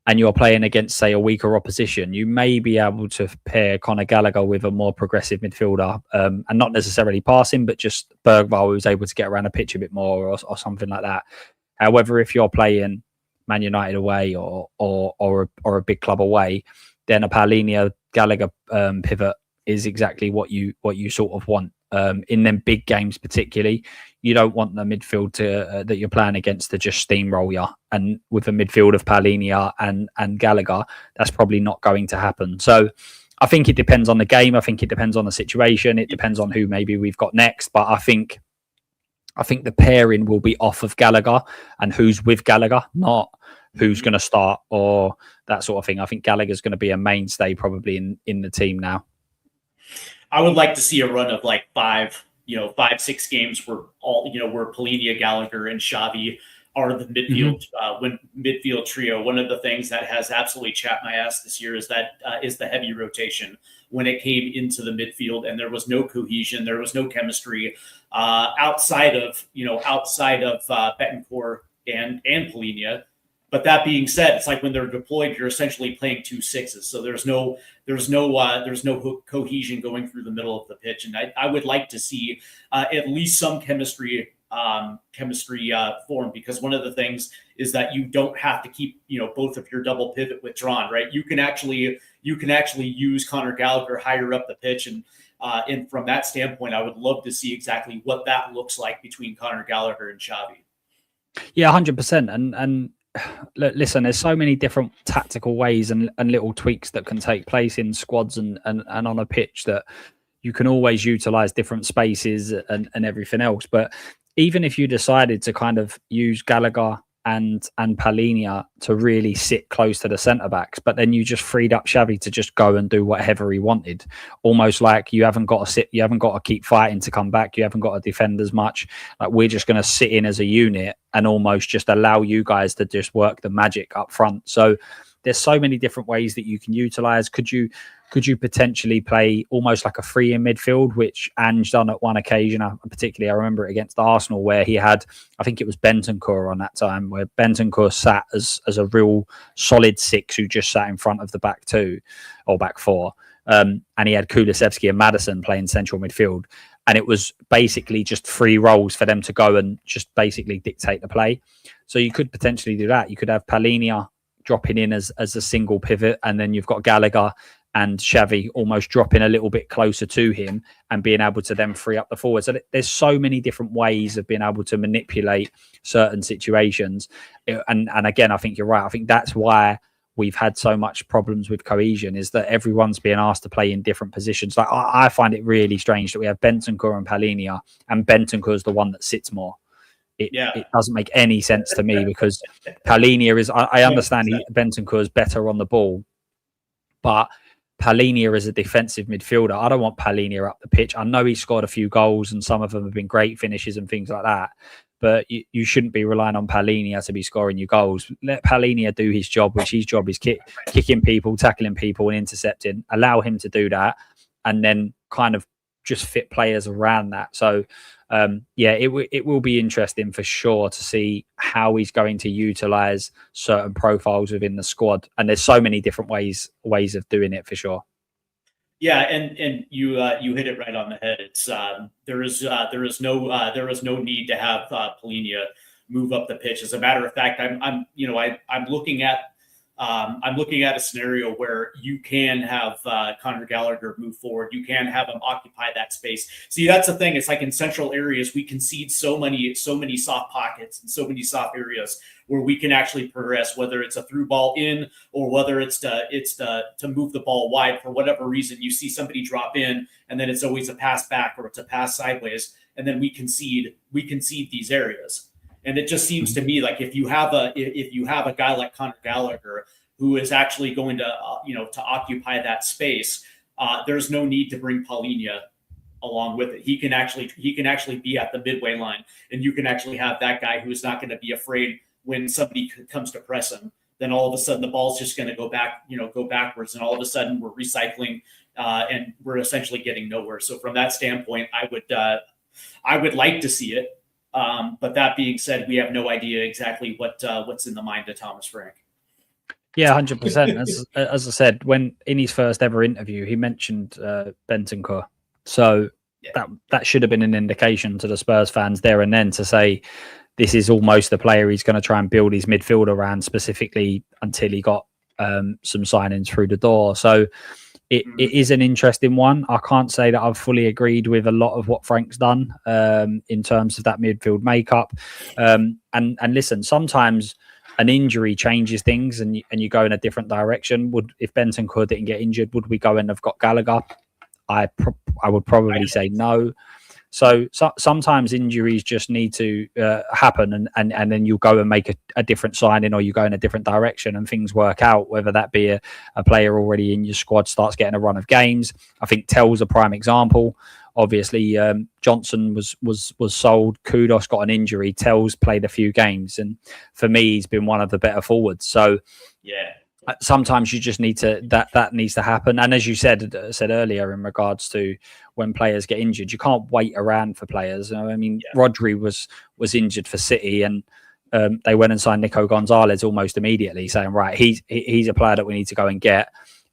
and you're playing against, say, a weaker opposition, you may be able to pair Conor Gallagher with a more progressive midfielder, and not necessarily passing, but just Bergvall, who's able to get around the pitch a bit more or something like that. However, if you're playing Man United away or a big club away, then a Palhinha Gallagher pivot is exactly what you sort of want. In them big games, particularly, you don't want the midfield that you're playing against to just steamroll you. And with a midfield of Palhinha and Gallagher, that's probably not going to happen. So I think it depends on the game. I think it depends on the situation. It depends on who maybe we've got next. But I think the pairing will be off of Gallagher and who's with Gallagher, not who's going to start or that sort of thing. I think Gallagher's going to be a mainstay probably in the team now. I would like to see a run of like 5-6 games where where Palhinha, Gallagher, and Xavi are the midfield trio. One of the things that has absolutely chapped my ass this year is the heavy rotation when it came into the midfield, and there was no cohesion, there was no chemistry outside of Betancourt and Palhinha. But that being said, it's like when they're deployed, you're essentially playing 2 6s. So there's no cohesion going through the middle of the pitch. And I would like to see at least some chemistry form, because one of the things is that you don't have to keep both of your double pivot withdrawn, right? You can actually use Conor Gallagher higher up the pitch, and from that standpoint, I would love to see exactly what that looks like between Conor Gallagher and Xavi. Yeah, 100%. And listen, there's so many different tactical ways and little tweaks that can take place in squads and on a pitch that you can always utilize different spaces and everything else. But even if you decided to kind of use Gallagher and Palhinha to really sit close to the centre backs, but then you just freed up Xavi to just go and do whatever he wanted, almost like you haven't got to keep fighting to come back, you haven't got to defend as much, like we're just going to sit in as a unit and almost just allow you guys to just work the magic up front. So there's so many different ways that you can utilize. Could you potentially play almost like a free in midfield, which Ange done at one occasion? Particularly, I remember it against Arsenal, where he had, I think it was Bentancur on that time, where Bentancur sat as a real solid 6 who just sat in front of the back 2 or back 4. And he had Kulusevski and Maddison playing central midfield. And it was basically just free roles for them to go and just basically dictate the play. So you could potentially do that. You could have Palhinha dropping in as a single pivot, and then you've got Gallagher and Xavi almost dropping a little bit closer to him and being able to then free up the forward. So there's so many different ways of being able to manipulate certain situations. And again, I think you're right. I think that's why we've had so much problems with cohesion, is that everyone's being asked to play in different positions. Like I find it really strange that we have Bentancur and Palhinha, and Bentancur is the one that sits more. it doesn't make any sense to me, because Palhinha is, I understand Bentancur is better on the ball, but Palhinha is a defensive midfielder. I don't want Palhinha up the pitch. I know he scored a few goals and some of them have been great finishes and things like that, but you shouldn't be relying on Palhinha to be scoring your goals. Let Palhinha do his job, which his job is kicking people, tackling people and intercepting. Allow him to do that, and then kind of just fit players around that. So it will be interesting for sure to see how he's going to utilize certain profiles within the squad. And there's so many different ways of doing it for sure. Yeah, and you hit it right on the head. It's there is no need to have Palhinha move up the pitch. As a matter of fact, I'm looking at a scenario where you can have Conor Gallagher move forward. You can have him occupy that space. See, that's the thing. It's like in central areas, we concede so many soft pockets and so many soft areas where we can actually progress, whether it's a through ball in or whether it's to move the ball wide for whatever reason. You see somebody drop in and then it's always a pass back or it's a pass sideways, and then we concede these areas. And it just seems to me like if you have a guy like Conor Gallagher who is actually going to to occupy that space, there's no need to bring Palhinha along with it. He can actually be at the midway line, and you can actually have that guy who is not going to be afraid when somebody comes to press him. Then all of a sudden the ball's just going to go backwards, and all of a sudden we're recycling and we're essentially getting nowhere. So from that standpoint, I would like to see it. But that being said, we have no idea exactly what's in the mind of Thomas Frank. Yeah, 100%. As I said, when in his first ever interview, he mentioned Bentancur. So that should have been an indication to the Spurs fans there and then to say this is almost the player he's going to try and build his midfield around, specifically until he got some signings through the door. So it is an interesting one. I can't say that I've fully agreed with a lot of what Frank's done in terms of that midfield makeup. And listen, sometimes an injury changes things and you go in a different direction. If Bentancur didn't get injured, would we go and have got Gallagher? I would probably say no. So sometimes injuries just need to happen, and then you go and make a different signing, or you go in a different direction and things work out, whether that be a player already in your squad starts getting a run of games. I think Tell's a prime example. Obviously, Johnson was sold. Kudos got an injury. Tell's played a few games, and for me, he's been one of the better forwards. So yeah. Sometimes you just need to that needs to happen. And as you said earlier, in regards to when players get injured, you can't wait around for players. I mean, Rodri was injured for City, and they went and signed Nico Gonzalez almost immediately, saying, right, he's a player that we need to go and get.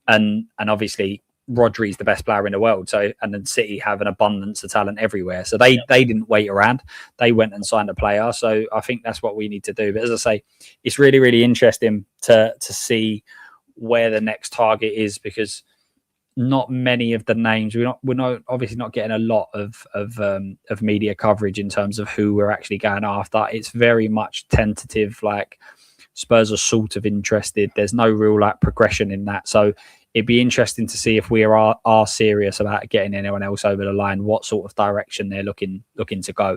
And obviously Rodri's the best player in the world. So, and then City have an abundance of talent everywhere. So they didn't wait around. They went and signed a player. So I think that's what we need to do. But as I say, it's really, really interesting to see where the next target is, because not many of the names, we're obviously not getting a lot of media coverage in terms of who we're actually going after. It's very much tentative, like Spurs are sort of interested. There's no real like progression in that. So it'd be interesting to see if we are serious about getting anyone else over the line, what sort of direction they're looking to go.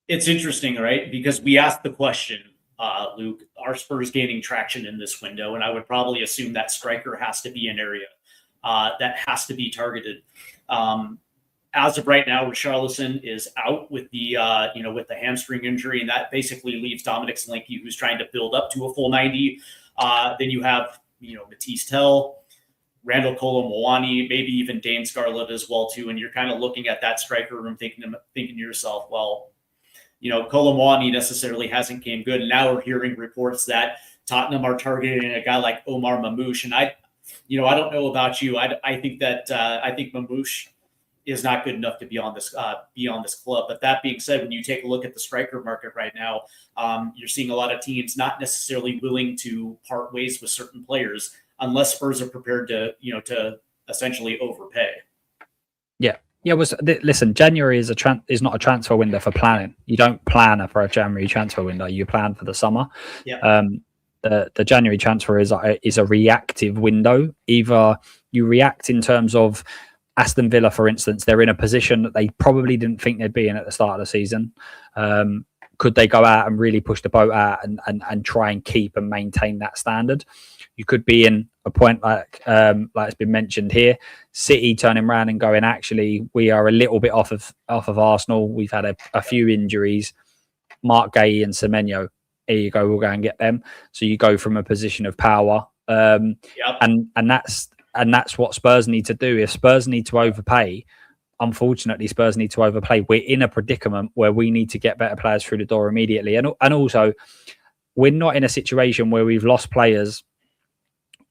It's interesting, right? Because we asked the question, Luke, are Spurs gaining traction in this window? And I would probably assume that striker has to be an area that has to be targeted. As of right now, Richarlison is out with the with the hamstring injury, and that basically leaves Dominic Solanke, who's trying to build up to a full 90. Then you have Matisse Tell, Randall Colomwani, maybe even Dane Scarlett as well too. And you're kind of looking at that striker room, thinking to yourself, well, Colomwani necessarily hasn't came good, and now we're hearing reports that Tottenham are targeting a guy like Omar Mamouche, and I don't know about you, I think Mamouche is not good enough to be on this club. But that being said, when you take a look at the striker market right now, you're seeing a lot of teams not necessarily willing to part ways with certain players unless Spurs are prepared to essentially overpay. Yeah. Listen, January is not a transfer window for planning. You don't plan for a January transfer window. You plan for the summer. Yeah. The January transfer is a reactive window. Either you react in terms of Aston Villa, for instance, they're in a position that they probably didn't think they'd be in at the start of the season. Could they go out and really push the boat out and try and keep and maintain that standard? You could be in a point like it's been mentioned here, City turning around and going, actually, we are a little bit off of Arsenal. We've had a few injuries. Mark Gay and Semenyo, here you go, we'll go and get them. So you go from a position of power. And that's what Spurs need to do. If Spurs need to overpay, unfortunately, Spurs need to overpay. We're in a predicament where we need to get better players through the door immediately. And also, we're not in a situation where we've lost players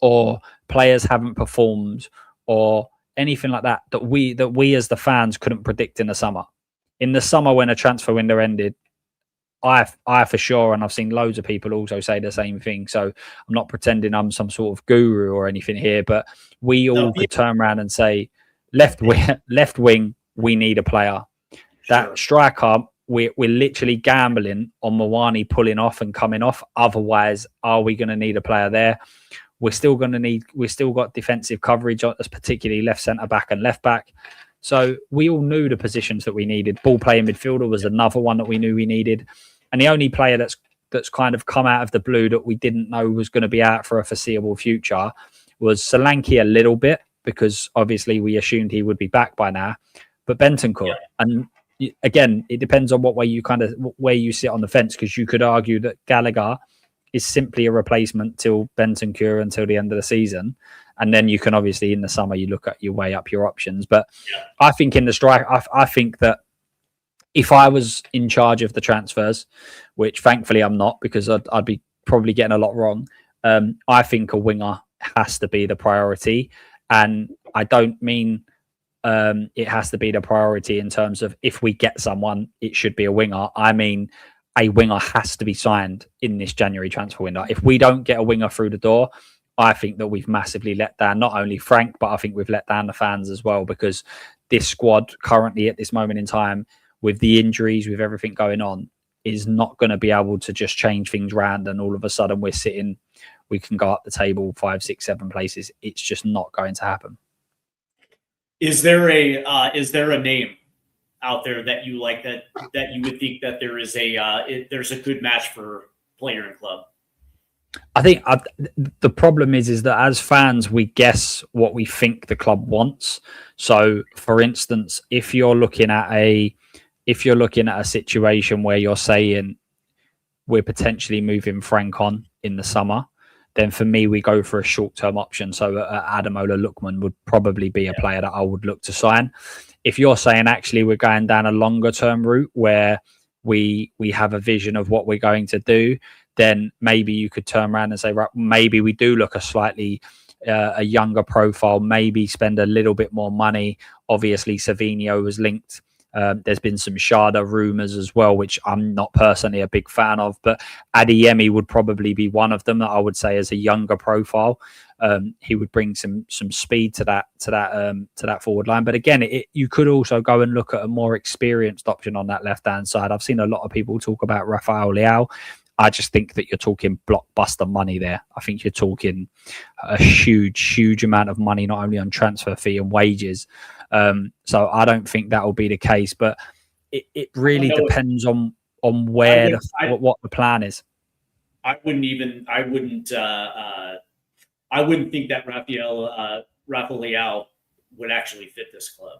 or players haven't performed or anything like that we as the fans couldn't predict in the summer. In the summer, when a transfer window ended, I for sure, and I've seen loads of people also say the same thing. So I'm not pretending I'm some sort of guru or anything here, but we all could turn around and say, left wing, we need a player. That striker, we're literally gambling on Mawani pulling off and coming off. Otherwise, are we going to need a player there? We've still got defensive coverage, particularly left centre back and left back. So we all knew the positions that we needed. Ball playing midfielder was another one that we knew we needed. And the only player that's kind of come out of the blue that we didn't know was going to be out for a foreseeable future was Solanke a little bit, because obviously we assumed he would be back by now. But Bentancur, and again, it depends on where you sit on the fence, because you could argue that Gallagher is simply a replacement till Bentancur until the end of the season. And then you can obviously in the summer, you look at your way up your options. But I think in the strike, I think that if I was in charge of the transfers, which thankfully I'm not, because I'd be probably getting a lot wrong. I think a winger has to be the priority. And I don't mean it has to be the priority in terms of if we get someone, it should be a winger. I mean, a winger has to be signed in this January transfer window. If we don't get a winger through the door, I think that we've massively let down not only Frank, but I think we've let down the fans as well, because this squad currently at this moment in time, with the injuries, with everything going on, is not going to be able to just change things around and all of a sudden we can go up the table 5, 6, 7 places. It's just not going to happen. Is there a name out there that you like, that you would think that there's a good match for player and club? I think the problem is that as fans, we guess what we think the club wants. So, for instance, if you're looking at a situation where you're saying we're potentially moving Frank on in the summer, then for me, we go for a short-term option. So Ademola Lookman would probably be a player that I would look to sign. If you're saying actually we're going down a longer-term route where we have a vision of what we're going to do, then maybe you could turn around and say, right, maybe we do look a slightly a younger profile, maybe spend a little bit more money. Obviously, Savinho was linked. There's been some Sharda rumours as well, which I'm not personally a big fan of, but Adeyemi would probably be one of them that I would say as a younger profile. He would bring some speed to that forward line. But again, you could also go and look at a more experienced option on that left-hand side. I've seen a lot of people talk about Rafael Leao. I just think that you're talking blockbuster money there. I think you're talking a huge amount of money, not only on transfer fee and wages. So I don't think that will be the case, but it really depends on where what the plan is. I wouldn't think that Rafael Leao would actually fit this club.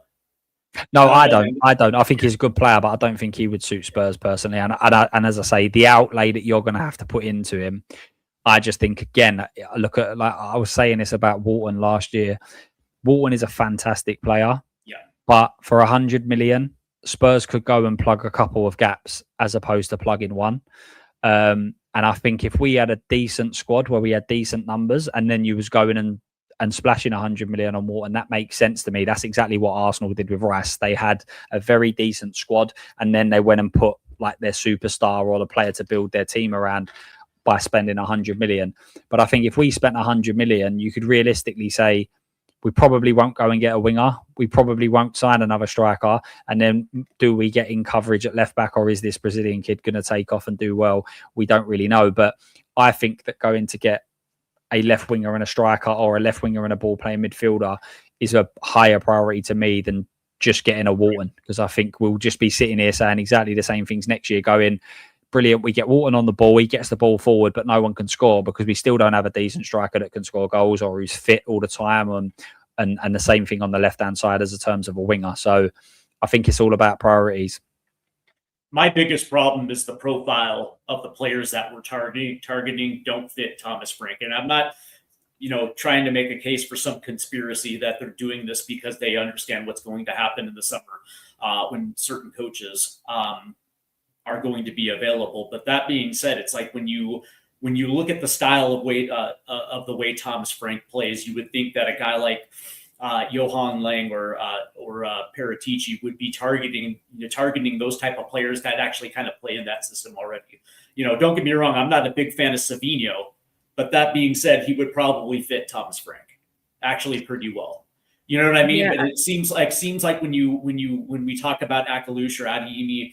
No, I don't. I think he's a good player, but I don't think he would suit Spurs personally. And as I say, the outlay that you're going to have to put into him, I just think, again, look at, like I was saying this about Walton last year. Walton is a fantastic player, but for 100 million, Spurs could go and plug a couple of gaps as opposed to plugging one. And I think if we had a decent squad where we had decent numbers, and then you was going and splashing 100 million on Walton, that makes sense to me. That's exactly what Arsenal did with Rice. They had a very decent squad, and then they went and put like their superstar or the player to build their team around by spending 100 million. But I think if we spent 100 million, you could realistically say we probably won't go and get a winger. We probably won't sign another striker. And then do we get in coverage at left back, or is this Brazilian kid going to take off and do well? We don't really know. But I think that going to get a left winger and a striker, or a left winger and a ball playing midfielder, is a higher priority to me than just getting a Walton, because I think we'll just be sitting here saying exactly the same things next year, going, brilliant, we get Walton on the ball, he gets the ball forward, but no one can score because we still don't have a decent striker that can score goals or who's fit all the time, and the same thing on the left-hand side as in terms of a winger. So I think it's all about priorities. My biggest problem is the profile of the players that we're targeting don't fit Thomas Frank. And I'm not, trying to make a case for some conspiracy that they're doing this because they understand what's going to happen in the summer when certain coaches are going to be available. But that being said, it's like when you look at the style of the way Thomas Frank plays, you would think that a guy like Johan Lang or Paratici would be targeting those type of players that actually kind of play in that system already. Don't get me wrong, I'm not a big fan of Savino, but that being said, he would probably fit Thomas Frank actually pretty well. You know what I mean? Yeah. But it seems like when we talk about Akalush or Adeyemi,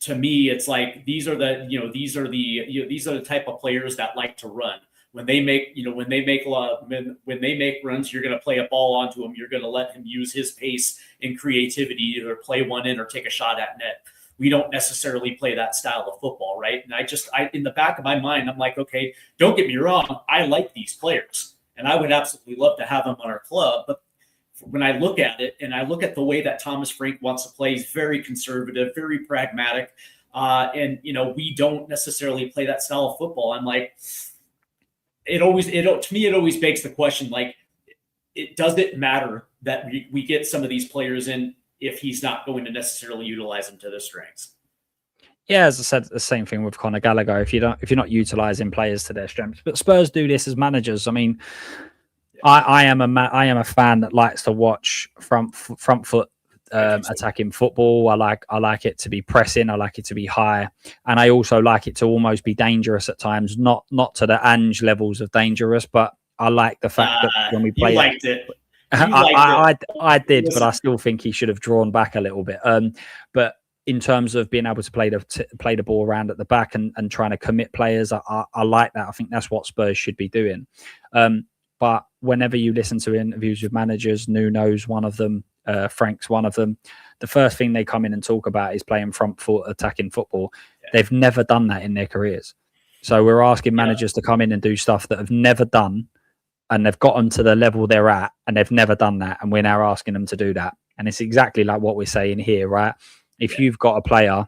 to me, it's like these are the type of players that like to run. When they make runs, you're going to play a ball onto him. You're going to let him use his pace and creativity, either play one in or take a shot at net. We don't necessarily play that style of football, right? And I in the back of my mind, I'm like, okay, don't get me wrong, I like these players, and I would absolutely love to have them on our club. But when I look at it and I look at the way that Thomas Frank wants to play, he's very conservative, very pragmatic, and we don't necessarily play that style of football. I'm like, to me, it always begs the question, like, it doesn't matter that we get some of these players in if he's not going to necessarily utilize them to their strengths. Yeah, as I said, the same thing with Conor Gallagher. If you're not utilizing players to their strengths, but Spurs do this as managers. I mean, I am a fan that likes to watch front foot attacking football. I like it to be pressing. I like it to be high, and I also like it to almost be dangerous at times. Not to the Ange levels of dangerous, but I like the fact that when we play, you liked it. I did, but I still think he should have drawn back a little bit. But in terms of being able to play the ball around at the back and trying to commit players, I like that. I think that's what Spurs should be doing. But whenever you listen to interviews with managers, Nuno's one of them, Frank's one of them, the first thing they come in and talk about is playing front foot attacking football. Yeah. They've never done that in their careers. So we're asking managers to come in and do stuff that have never done, and they've gotten to the level they're at, and they've never done that. And we're now asking them to do that. And it's exactly like what we're saying here, right? If you've got a player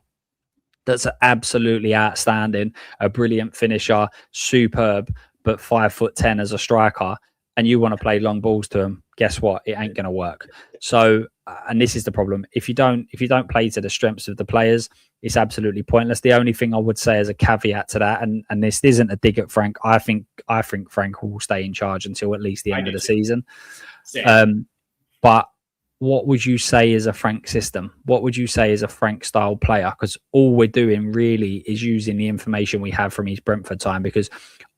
that's absolutely outstanding, a brilliant finisher, superb, but 5'10" as a striker, and you want to play long balls to him, guess what? It ain't going to work. So, and this is the problem. If you don't play to the strengths of the players, it's absolutely pointless. The only thing I would say as a caveat to that, and this isn't a dig at Frank, I think Frank will stay in charge until at least the end of the season. But what would you say is a Frank system? What would you say is a Frank style player? Because all we're doing really is using the information we have from his Brentford time, because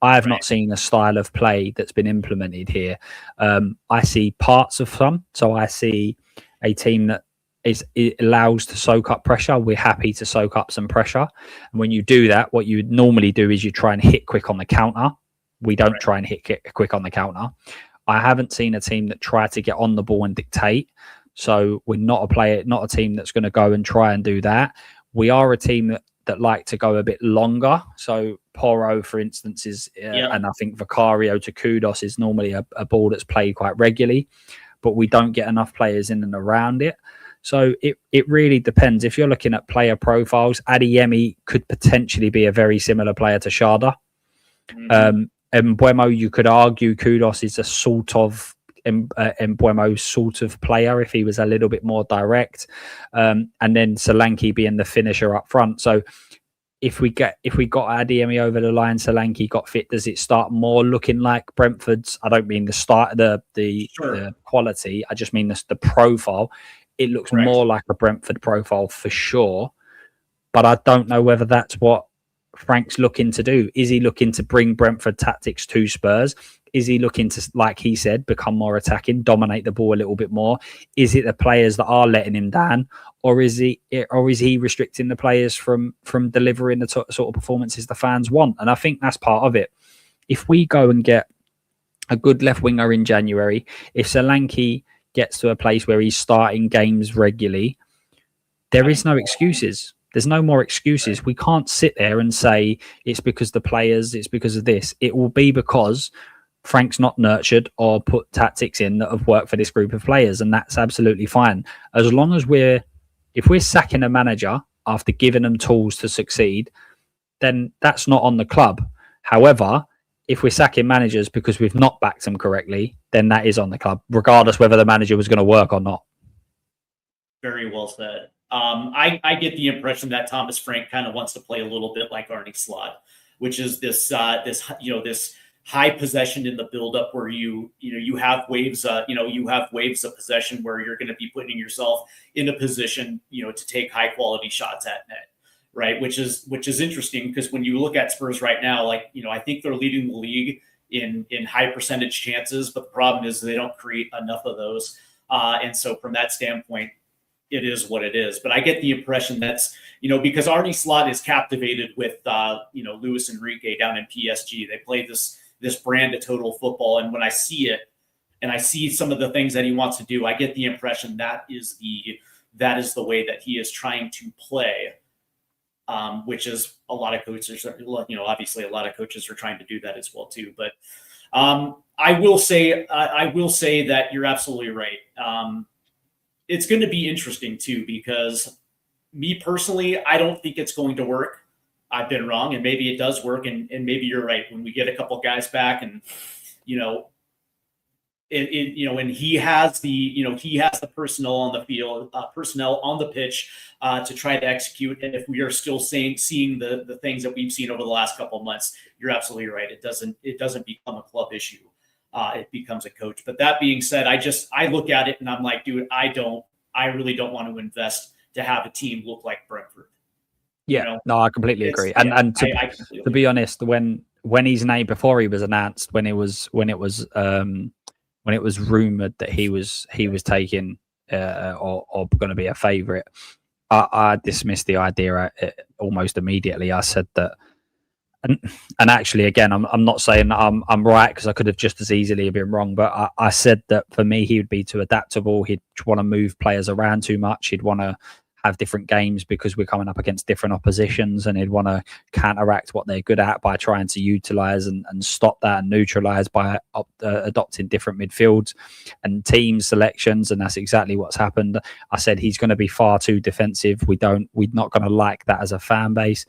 I have not seen a style of play that's been implemented here. I see parts of some. So I see a team that it allows to soak up pressure. We're happy to soak up some pressure. And when you do that, what you would normally do is you try and hit quick on the counter. We don't try and hit quick on the counter. I haven't seen a team that try to get on the ball and dictate. So we're not a team that's going to go and try and do that. We are a team that like to go a bit longer. So Porro, for instance, is, and I think Vicario to Kudos is normally a ball that's played quite regularly, but we don't get enough players in and around it. So it really depends. If you're looking at player profiles, Adeyemi could potentially be a very similar player to Sharda. Mbeumo, you could argue Kudos is a sort of Mbeumo sort of player if he was a little bit more direct, and then Solanke being the finisher up front. So if we got Adeyemi over the line, Solanke got fit, does it start more looking like Brentford's? I don't mean the quality, I just mean the profile. It looks more like a Brentford profile for sure, but I don't know whether that's what Frank's looking to do. Is he looking to bring Brentford tactics to Spurs? Is he looking to, like he said, become more attacking, dominate the ball a little bit more? Is it the players that are letting him down, or is he restricting the players from delivering the sort of performances the fans want? And I think that's part of it. If we go and get a good left winger in January. If Solanke gets to a place where he's starting games regularly, there is no excuses. There's no more excuses. We can't sit there and say it's because the players, it's because of this. It will be because Frank's not nurtured or put tactics in that have worked for this group of players, and that's absolutely fine. As long as if we're sacking a manager after giving them tools to succeed, then that's not on the club. However, if we're sacking managers because we've not backed them correctly, then that is on the club, regardless whether the manager was going to work or not. Very well said. I get the impression that Thomas Frank kind of wants to play a little bit like Arne Slot, which is this high possession in the buildup where you have waves of possession where you're going to be putting yourself in a position to take high quality shots at net, right? Which is interesting because when you look at Spurs right now, I think they're leading the league in high percentage chances, but the problem is they don't create enough of those, and so from that standpoint, it is what it is. But I get the impression that's, because Arne Slot is captivated with, Luis Enrique down in PSG. They play this brand of total football. And when I see it and I see some of the things that he wants to do, I get the impression that is the way that he is trying to play, which is a lot of coaches, obviously a lot of coaches are trying to do that as well too. But I will say that you're absolutely right. It's going to be interesting too, because me personally, I don't think it's going to work. I've been wrong, and maybe it does work, and maybe you're right. When we get a couple guys back, and and he has the personnel on the field, personnel on the pitch to try to execute. And if we are still seeing the things that we've seen over the last couple of months, you're absolutely right. It doesn't become a club issue. It becomes a coach. But that being said, I look at it and I'm like, dude, I really don't want to invest to have a team look like Brentford. Yeah, no, I completely agree. And to be honest, when his name, before he was announced, when it was rumored that he was taking or going to be a favourite, I dismissed the idea almost immediately. I said that. And actually, again, I'm not saying that I'm right, because I could have just as easily been wrong. But I said that for me, he would be too adaptable. He'd want to move players around too much. He'd want to have different games because we're coming up against different oppositions, and he'd want to counteract what they're good at by trying to utilise and stop that and neutralise by adopting different midfields and team selections. And that's exactly what's happened. I said he's going to be far too defensive. We're not going to like that as a fan base.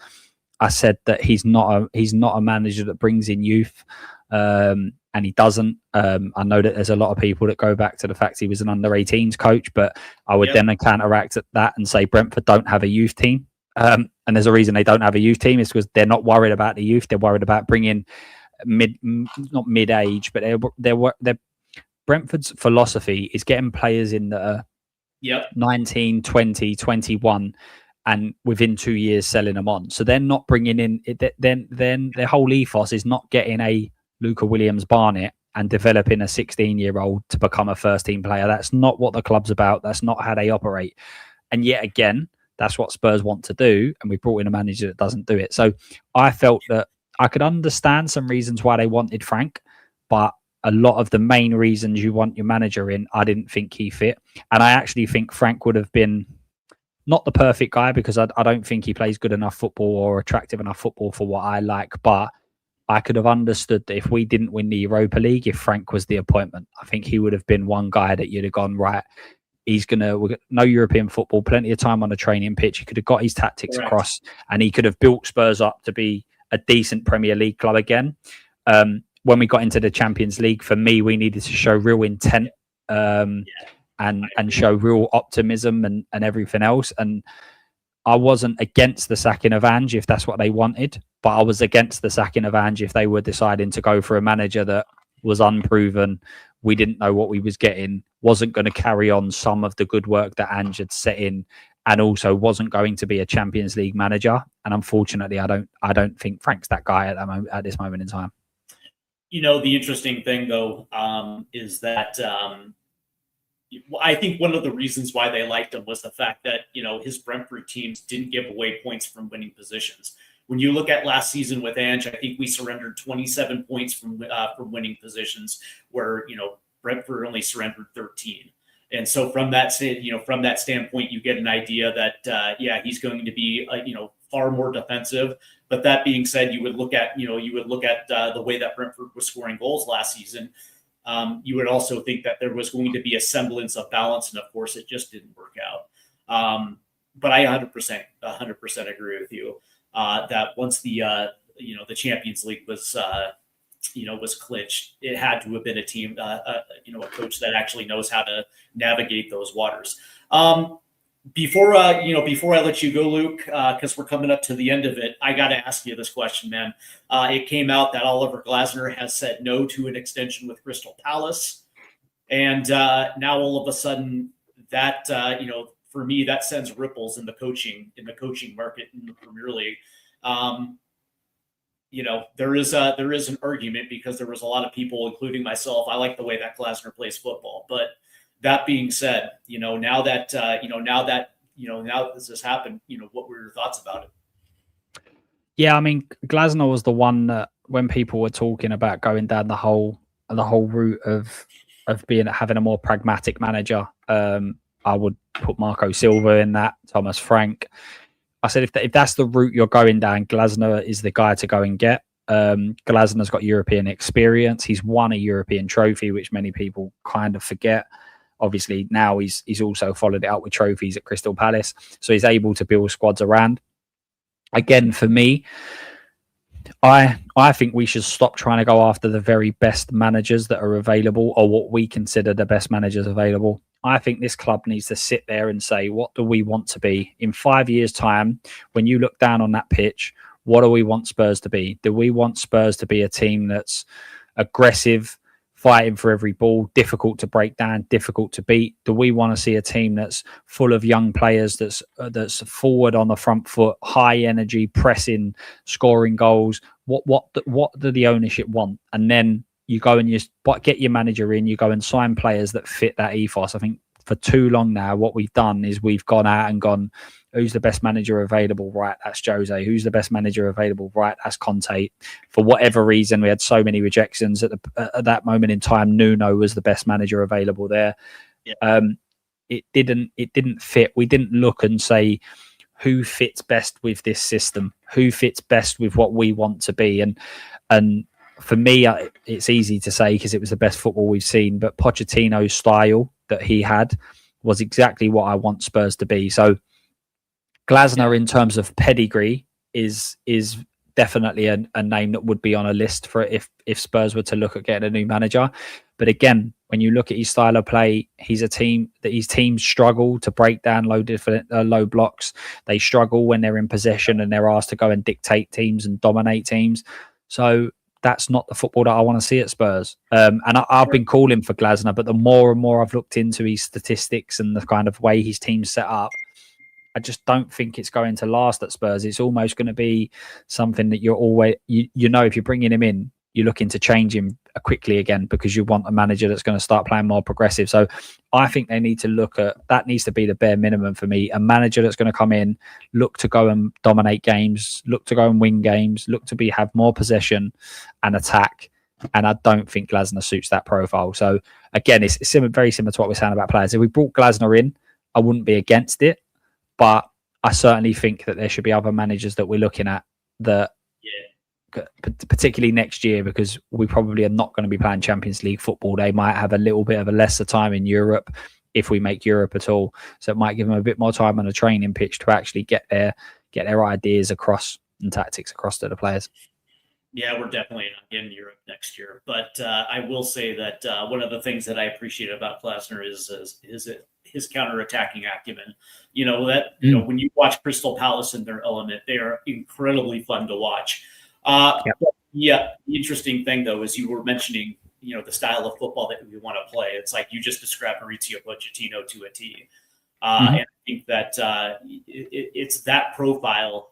I said that he's not a manager that brings in youth, and he doesn't. I know that there's a lot of people that go back to the fact he was an under-18s coach, but I would then counteract that and say Brentford don't have a youth team. And there's a reason they don't have a youth team, is because they're not worried about the youth. They're worried about bringing not mid-age, but they're Brentford's philosophy is getting players in that are 19, 20, 21, and within 2 years selling them on. So they're not bringing in, then their whole ethos is not getting a Luca Williams-Barnett and developing a 16-year-old to become a first-team player. That's not what the club's about. That's not how they operate. And yet again, that's what Spurs want to do, and we brought in a manager that doesn't do it. So I felt that I could understand some reasons why they wanted Frank, but a lot of the main reasons you want your manager in, I didn't think he fit. And I actually think Frank would have been not the perfect guy, because I don't think he plays good enough football or attractive enough football for what I like. But I could have understood that if we didn't win the Europa League, if Frank was the appointment, I think he would have been one guy that you'd have gone, right, we're no European football, plenty of time on the training pitch. He could have got his tactics across, and he could have built Spurs up to be a decent Premier League club again. When we got into the Champions League, for me, we needed to show real intent. And show real optimism and everything else. And I wasn't against the sacking of Ange if that's what they wanted, but I was against the sacking of Ange if they were deciding to go for a manager that was unproven. We didn't know what we was getting, wasn't going to carry on some of the good work that Ange had set in, and also wasn't going to be a Champions League manager. And unfortunately, I don't think Frank's that guy at this moment in time. The interesting thing though is that I think one of the reasons why they liked him was the fact that his Brentford teams didn't give away points from winning positions, when you look at last season with Ange, I think we surrendered 27 points from winning positions, where Brentford only surrendered 13. And so from that standpoint, you get an idea that he's going to be far more defensive. But that being said, you would look at the way that Brentford was scoring goals last season. You would also think that there was going to be a semblance of balance, and of course, it just didn't work out. But I 100% agree with you that once the Champions League was clinched, it had to have been a team, a coach that actually knows how to navigate those waters. Before I let you go, Luke, because we're coming up to the end of it, I got to ask you this question, man. It came out that Oliver Glasner has said no to an extension with Crystal Palace, and now all of a sudden, that for me, that sends ripples in the coaching market in the Premier League. There is an argument, because there was a lot of people, including myself. I like the way that Glasner plays football, but that being said, now that this has happened, what were your thoughts about it? Yeah, I mean, Glasner was the one that, when people were talking about going down the whole route of having a more pragmatic manager, I would put Marco Silva in that, Thomas Frank. I said, if that's the route you're going down, Glasner is the guy to go and get. Glasner's got European experience. He's won a European trophy, which many people kind of forget. Obviously, now he's also followed it out with trophies at Crystal Palace, so he's able to build squads around. Again, for me, I think we should stop trying to go after the very best managers that are available, or what we consider the best managers available. I think this club needs to sit there and say, what do we want to be in 5 years' time? When you look down on that pitch, what do we want Spurs to be? Do we want Spurs to be a team that's aggressive, fighting for every ball, difficult to break down, difficult to beat? Do we want to see a team that's full of young players, that's forward on the front foot, high energy, pressing, scoring goals? What do the ownership want? And then you go and you get your manager in, you go and sign players that fit that ethos. I think for too long now, what we've done is we've gone out and gone, who's the best manager available? Right, that's Jose. Who's the best manager available? Right, that's Conte. For whatever reason, we had so many rejections at that moment in time. Nuno was the best manager available there. Yeah. It didn't fit. We didn't look and say, who fits best with this system? Who fits best with what we want to be? And for me, it's easy to say because it was the best football we've seen, but Pochettino's style that he had was exactly what I want Spurs to be. So Glasner, in terms of pedigree, is definitely a name that would be on a list for if Spurs were to look at getting a new manager. But again, when you look at his style of play, he's a team that his teams struggle to break down low blocks. They struggle when they're in possession and they're asked to go and dictate teams and dominate teams. So that's not the football that I want to see at Spurs. And I've been calling for Glasner, but the more and more I've looked into his statistics and the kind of way his team's set up, I just don't think it's going to last at Spurs. It's almost going to be something that you're always, if you're bringing him in, you're looking to change him quickly again because you want a manager that's going to start playing more progressive. So I think they need to look at, that needs to be the bare minimum for me. A manager that's going to come in, look to go and dominate games, look to go and win games, look to have more possession and attack. And I don't think Glasner suits that profile. So again, it's very similar to what we're saying about players. If we brought Glasner in, I wouldn't be against it. But I certainly think that there should be other managers that we're looking at that, particularly next year, because we probably are not going to be playing Champions League football. They might have a little bit of a lesser time in Europe if we make Europe at all. So it might give them a bit more time on a training pitch to actually get their ideas across and tactics across to the players. Yeah, we're definitely not in Europe next year. But I will say that one of the things that I appreciate about Glasner is his counter-attacking acumen. When you watch Crystal Palace in their element, they are incredibly fun to watch. The interesting thing, though, is you were mentioning, the style of football that we want to play. It's like you just described Mauricio Pochettino to a T. And I think that it's that profile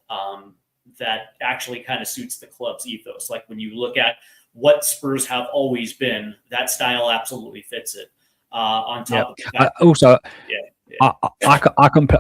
that actually kind of suits the club's ethos. Like when you look at what Spurs have always been, that style absolutely fits it. On top of that,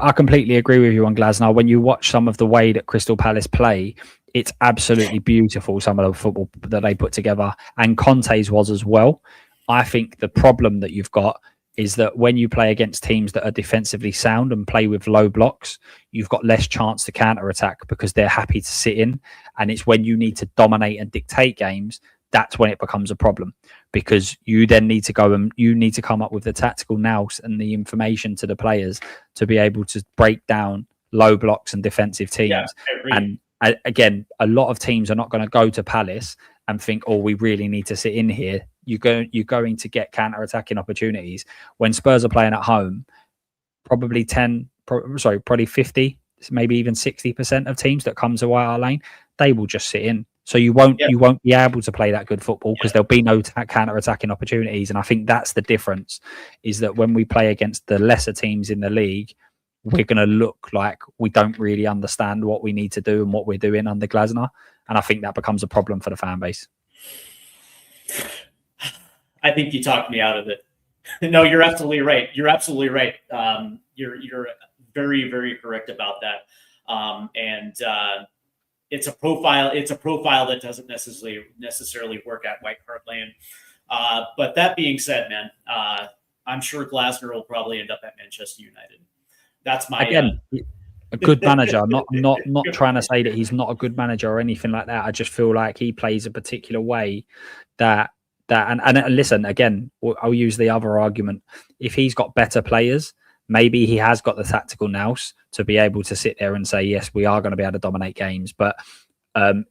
I completely agree with you on Glasner. When you watch some of the way that Crystal Palace play, It's absolutely beautiful, some of the football that they put together. And Conte's was as well. I think the problem that you've got is that when you play against teams that are defensively sound and play with low blocks, you've got less chance to counter attack because they're happy to sit in. And it's when you need to dominate and dictate games, that's when it becomes a problem, because you then need to go and you need to come up with the tactical nous and the information to the players to be able to break down low blocks and defensive teams. Yeah, I agree. And again, a lot of teams are not going to go to Palace and think, oh, we really need to sit in here. You're going to get counter-attacking opportunities. When Spurs are playing at home, probably 50, maybe even 60% of teams that come to White Hart Lane, they will just sit in. So you won't be able to play that good football because there'll be no counter-attacking opportunities. And I think that's the difference, is that when we play against the lesser teams in the league, we're going to look like we don't really understand what we need to do and what we're doing under Glasner. And I think that becomes a problem for the fan base. I think you talked me out of it. No, you're absolutely right. You're absolutely right. You're very, very correct about that. It's a profile. It's a profile that doesn't necessarily work at White Hart Lane. But that being said, man, I'm sure Glasner will probably end up at Manchester United. That's my a good manager. Not trying to say that he's not a good manager or anything like that. I just feel like he plays a particular way that and listen, again, I'll use the other argument. If he's got better players, maybe he has got the tactical nous to be able to sit there and say, yes, we are going to be able to dominate games. But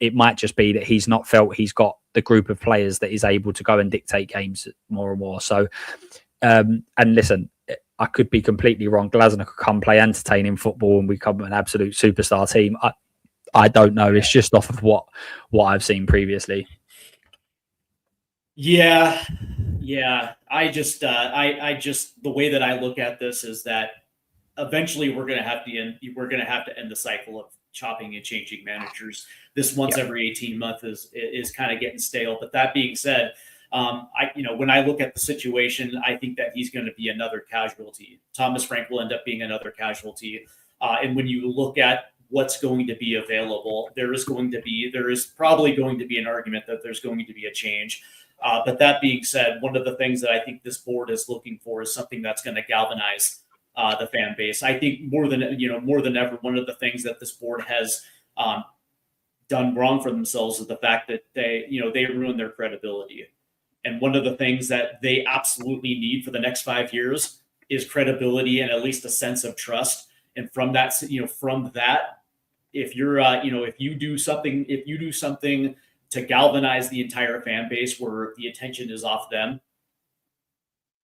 it might just be that he's not felt he's got the group of players that is able to go and dictate games more and more. So, and listen, I could be completely wrong. Glasner could come play entertaining football and become an absolute superstar team. I don't know. It's just off of what I've seen previously. Yeah. I just the way that I look at this is that eventually we're going to have to end the cycle of chopping and changing managers. This once every 18 months is kind of getting stale. But that being said, when I look at the situation, I think that he's going to be another casualty. Thomas Frank will end up being another casualty. And when you look at what's going to be available, there is probably going to be an argument that there's going to be a change. But that being said, one of the things that I think this board is looking for is something that's going to galvanize the fan base. I think more than ever, one of the things that this board has done wrong for themselves is the fact that they ruined their credibility. And one of the things that they absolutely need for the next 5 years is credibility and at least a sense of trust. And from that, if you do something to galvanize the entire fan base where the attention is off them,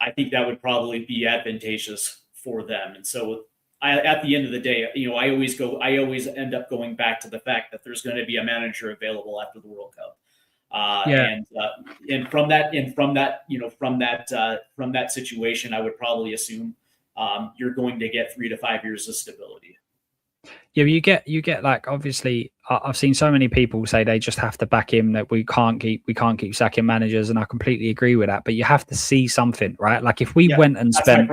I think that would probably be advantageous for them. And so at the end of the day, I always end up going back to the fact that there's going to be a manager available after the World Cup. And from that situation, I would probably assume you're going to get 3 to 5 years of stability. Yeah, you get like, obviously I've seen so many people say they just have to back him, that we can't keep sacking managers, and I completely agree with that. But you have to see something, right? Like if we went and spent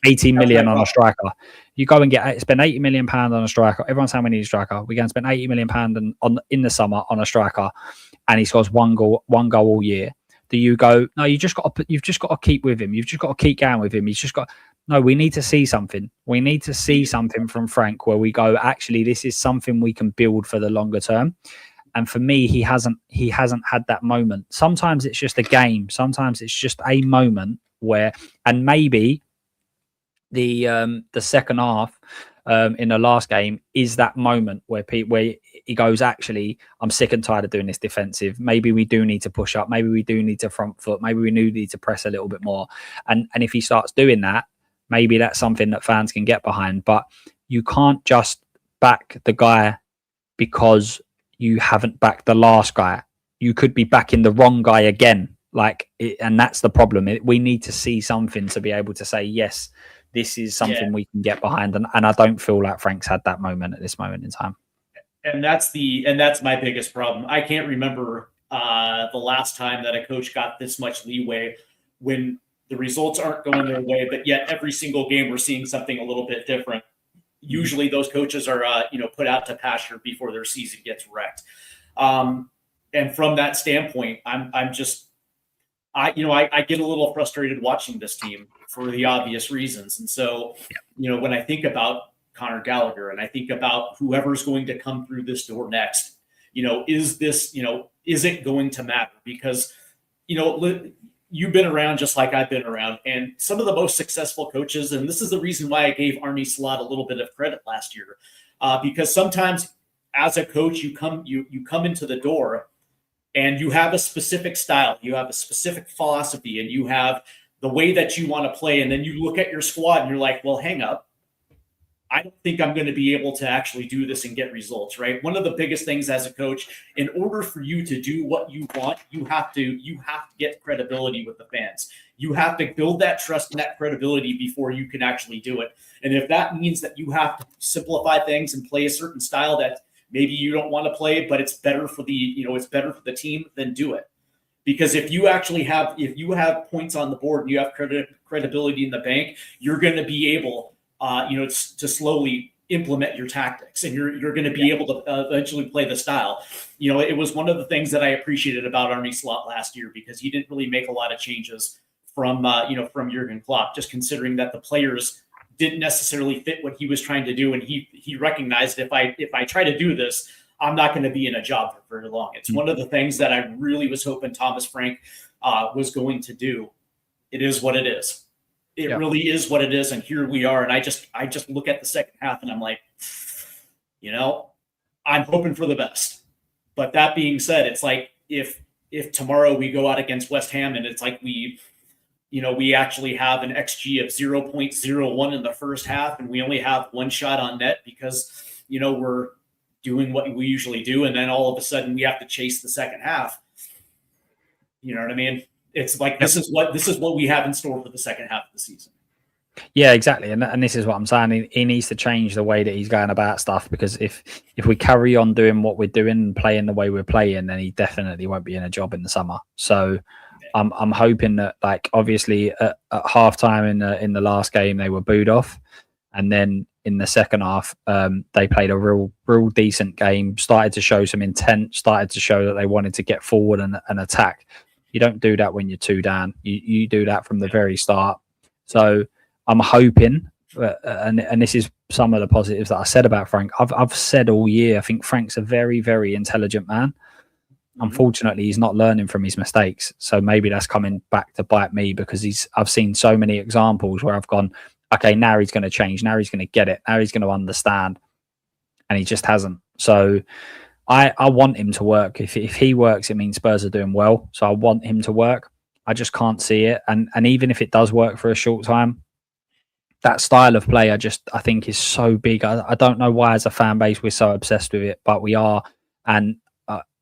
80 million on a striker, you go and spend 80 million pound on a striker. Everyone's saying we need a striker. We go and spend 80 million pound in the summer on a striker, and he scores one goal all year. Do you go, no, you've just got to keep with him. You've just got to keep going with him. No, we need to see something. We need to see something from Frank where we go, actually, this is something we can build for the longer term. And for me, he hasn't had that moment. Sometimes it's just a game. Sometimes it's just a moment where, and maybe the second half in the last game is that moment where he goes, actually, I'm sick and tired of doing this defensive. Maybe we do need to push up. Maybe we do need to front foot. Maybe we do need to press a little bit more. And if he starts doing that, maybe that's something that fans can get behind. But you can't just back the guy because you haven't backed the last guy. You could be backing the wrong guy again. And that's the problem. We need to see something to be able to say, yes, this is something we can get behind. And I don't feel like Frank's had that moment at this moment in time. And that's my biggest problem. I can't remember the last time that a coach got this much leeway when the results aren't going their way, but yet every single game we're seeing something a little bit different. Usually those coaches are, put out to pasture before their season gets wrecked. And from that standpoint, I get a little frustrated watching this team for the obvious reasons. And so, when I think about Conor Gallagher and I think about whoever's going to come through this door next, is it going to matter? Because, you've been around just like I've been around, and some of the most successful coaches, and this is the reason why I gave Arne Slot a little bit of credit last year, because sometimes as a coach, you come into the door and you have a specific style, you have a specific philosophy, and you have the way that you want to play. And then you look at your squad and you're like, well, hang up. I don't think I'm going to be able to actually do this and get results, right? One of the biggest things as a coach, in order for you to do what you want, you have to get credibility with the fans. You have to build that trust and that credibility before you can actually do it. And if that means that you have to simplify things and play a certain style that maybe you don't want to play, but it's better for the team, then do it. Because if you have points on the board and you have credibility in the bank, you're going to be able to slowly implement your tactics, and you're going to be able to eventually play the style. It was one of the things that I appreciated about Arne Slot last year, because he didn't really make a lot of changes from Jurgen Klopp, just considering that the players didn't necessarily fit what he was trying to do. And he recognized, if I try to do this, I'm not going to be in a job for very long. It's one of the things that I really was hoping Thomas Frank was going to do. It is what it is. It really is what it is, and here we are. And I just look at the second half, and I'm like, I'm hoping for the best. But that being said, it's like if tomorrow we go out against West Ham and it's like we actually have an XG of 0.01 in the first half, and we only have one shot on net because we're doing what we usually do, and then all of a sudden we have to chase the second half. You know what I mean? It's like this is what we have in store for the second half of the season. Yeah, exactly. And this is what I'm saying. He needs to change the way that he's going about stuff, because if we carry on doing what we're doing and playing the way we're playing, then he definitely won't be in a job in the summer. So I'm hoping that, like, obviously at halftime in the last game they were booed off, and then in the second half they played a real decent game, started to show some intent, started to show that they wanted to get forward and attack. You don't do that when you're two down. You do that from the very start. So I'm hoping, and this is some of the positives that I said about Frank. I've said all year, I think Frank's a very, very intelligent man. Unfortunately, he's not learning from his mistakes. So maybe that's coming back to bite me, because I've seen so many examples where I've gone, okay, now he's going to change. Now he's going to get it. Now he's going to understand. And he just hasn't. So I want him to work. If he works, it means Spurs are doing well. So I want him to work. I just can't see it. And even if it does work for a short time, that style of play, I think is so big. I don't know why as a fan base we're so obsessed with it, but we are. And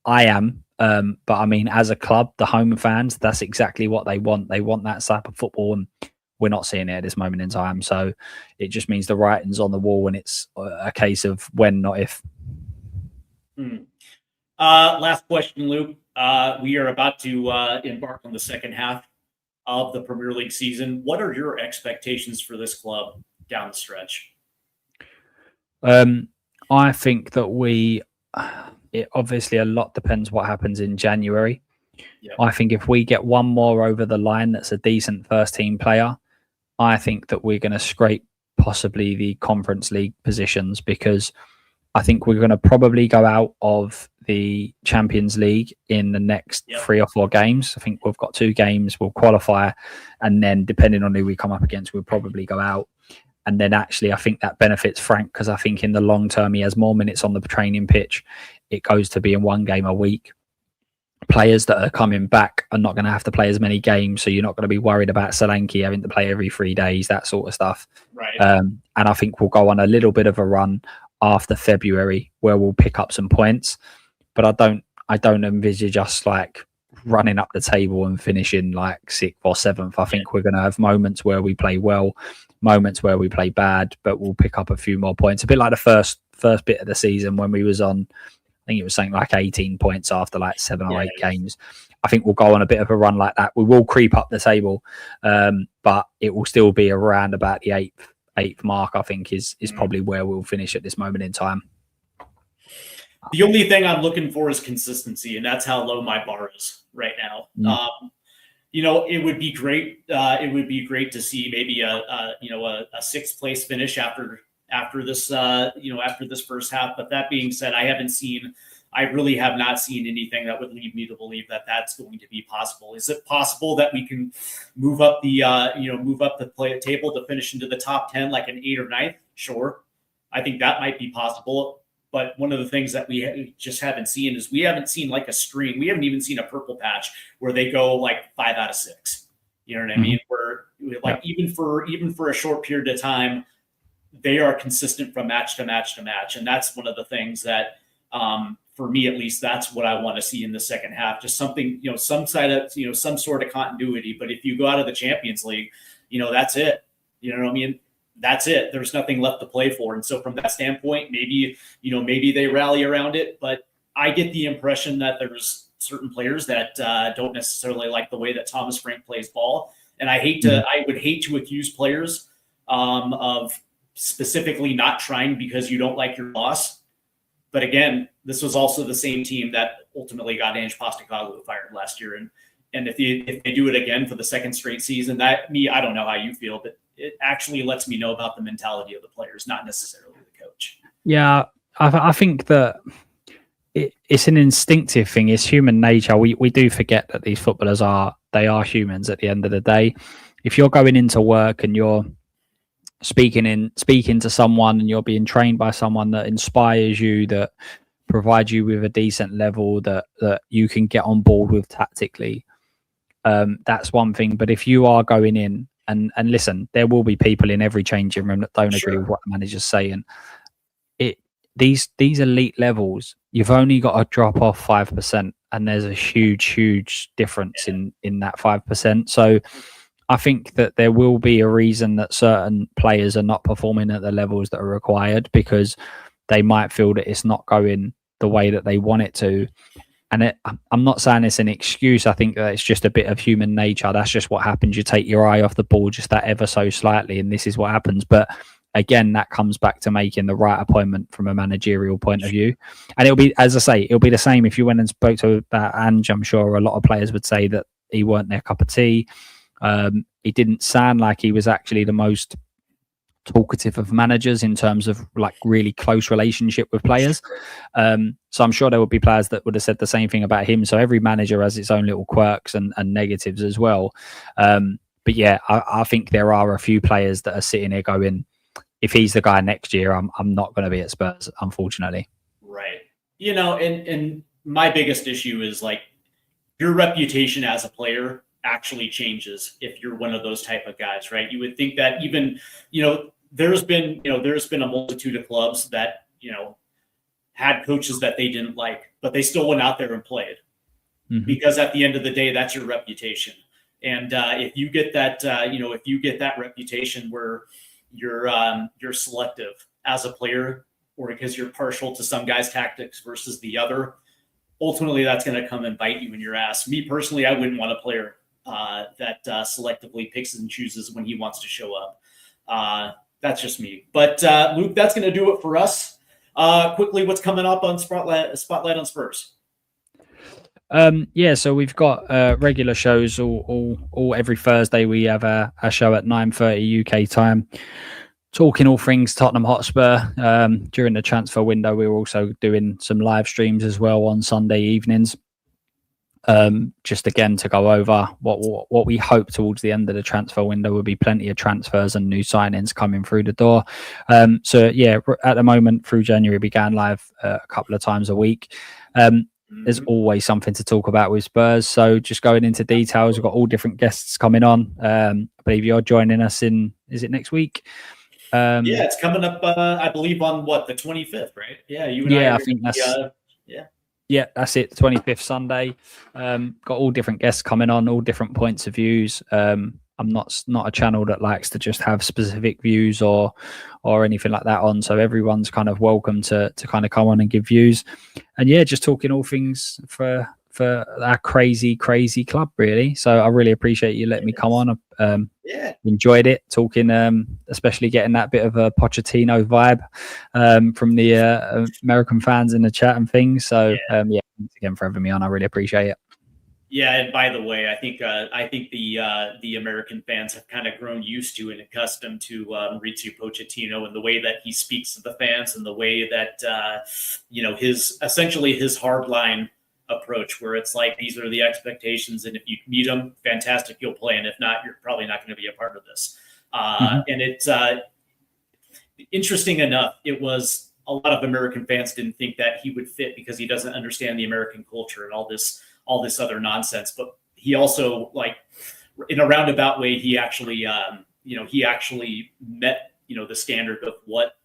I am. But I mean, as a club, the home fans, that's exactly what they want. They want that type of football, and we're not seeing it at this moment in time. So it just means the writing's on the wall, and it's a case of when, not if. Last question, Luke. We are about to embark on the second half of the Premier League season. What are your expectations for this club down the stretch? I think that it obviously a lot depends what happens in January. Yep. I think if we get one more over the line that's a decent first team player, I think that we're going to scrape possibly the Conference League positions, because I think we're going to probably go out of the Champions League in the next 3 or 4 games. I think we've got 2 games, we'll qualify, and then depending on who we come up against, we'll probably go out. And then actually, I think that benefits Frank, because I think in the long term, he has more minutes on the training pitch. It goes to being 1 game a week. Players that are coming back are not going to have to play as many games, so you're not going to be worried about Solanke having to play every 3 days, that sort of stuff. Right. And I think we'll go on a little bit of a run after February where we'll pick up some points. But I don't envisage us like running up the table and finishing like 6th or 7th. I think we're going to have moments where we play well, moments where we play bad, but we'll pick up a few more points. A bit like the first bit of the season when we was on, I think it was something like 18 points after like 7 or 8 games. I think we'll go on a bit of a run like that. We will creep up the table, but it will still be around about the 8th mark, I think is probably where we'll finish at this moment in time. The only thing I'm looking for is consistency, and that's how low my bar is right now. It would be great. It would be great to see maybe a sixth place finish after this after this first half. But that being said, I really have not seen anything that would lead me to believe that that's going to be possible. Is it possible that we can move up the table to finish into the top 10 like an 8th or 9th? Sure, I think that might be possible. But one of the things that we just haven't seen is we haven't seen like a string. We haven't even seen a purple patch where they go like 5 out of 6. You know what I mean? Where like even for a short period of time, they are consistent from match to match to match, and that's one of the things that. For me, at least, that's what I want to see in the second half. Just something, some sort of continuity. But if you go out of the Champions League, that's it. You know what I mean? That's it. There's nothing left to play for. And so from that standpoint, maybe they rally around it. But I get the impression that there's certain players that don't necessarily like the way that Thomas Frank plays ball. And I would hate to accuse players of specifically not trying because you don't like your loss. But again, this was also the same team that ultimately got Ange Postecoglou fired last year. And if they do it again for the second straight season, I don't know how you feel, but it actually lets me know about the mentality of the players, not necessarily the coach. Yeah, I think that it's an instinctive thing. It's human nature. We do forget that these footballers are humans at the end of the day. If you're going into work and you're speaking to someone and you're being trained by someone that inspires you, that provides you with a decent level that you can get on board with tactically, that's one thing. But if you are going in and listen, there will be people in every changing room that don't agree with what the manager's saying. These elite levels, you've only got to drop off 5%, and there's a huge difference in that 5%. So I think that there will be a reason that certain players are not performing at the levels that are required because they might feel that it's not going the way that they want it to. And I'm not saying it's an excuse. I think that it's just a bit of human nature. That's just what happens. You take your eye off the ball just that ever so slightly, and this is what happens. But again, that comes back to making the right appointment from a managerial point of view. And it'll be, as I say, it'll be the same if you went and spoke to about Ange. I'm sure a lot of players would say that he weren't their cup of tea. He didn't sound like he was actually the most talkative of managers in terms of like really close relationship with players. So I'm sure there would be players that would have said the same thing about him. So every manager has its own little quirks and negatives as well. But yeah, I think there are a few players that are sitting here going, if he's the guy next year, I'm not going to be at Spurs, unfortunately. Right. And my biggest issue is like your reputation as a player actually changes if you're one of those type of guys, right? You would think that even, there's been a multitude of clubs that, had coaches that they didn't like, but they still went out there and played because at the end of the day, that's your reputation. And if you get that, reputation where you're selective as a player, or because you're partial to some guy's tactics versus the other, ultimately that's going to come and bite you in your ass. Me personally, I wouldn't want a player that selectively picks and chooses when he wants to show up. That's just me. But Luke, that's going to do it for us. Quickly, what's coming up on Spotlight on Spurs? So we've got regular shows all every Thursday. We have a show at 9:30 UK time, talking all things Tottenham Hotspur. During the transfer window, we're also doing some live streams as well on Sunday evenings. Just again to go over what we hope towards the end of the transfer window will be plenty of transfers and new signings coming through the door. So yeah, at the moment through January, we going live a couple of times a week. There's always something to talk about with Spurs. So just going into details, we've got all different guests coming on. I believe you're joining us is it next week? Yeah, it's coming up, I believe on the 25th, right? Yeah, you and I think that's Yeah, that's it. 25th Sunday. Got all different guests coming on, all different points of views. I'm not a channel that likes to just have specific views or anything like that on. So everyone's kind of welcome to kind of come on and give views. And yeah, just talking all things for for our crazy club, really. So I really appreciate you letting me come on. Enjoyed it talking, especially getting that bit of a Pochettino vibe from the American fans in the chat and things. So thanks again for having me on. I really appreciate it. Yeah, and by the way, I think the American fans have kind of grown used to and accustomed to Mauricio Pochettino and the way that he speaks to the fans and the way that his hardline approach, where it's like these are the expectations, and if you meet them, fantastic, you'll play, and if not, you're probably not going to be a part of this. And it's interesting enough, it was a lot of American fans didn't think that he would fit because he doesn't understand the American culture and all this other nonsense. But he also, like, in a roundabout way, he actually met the standard of what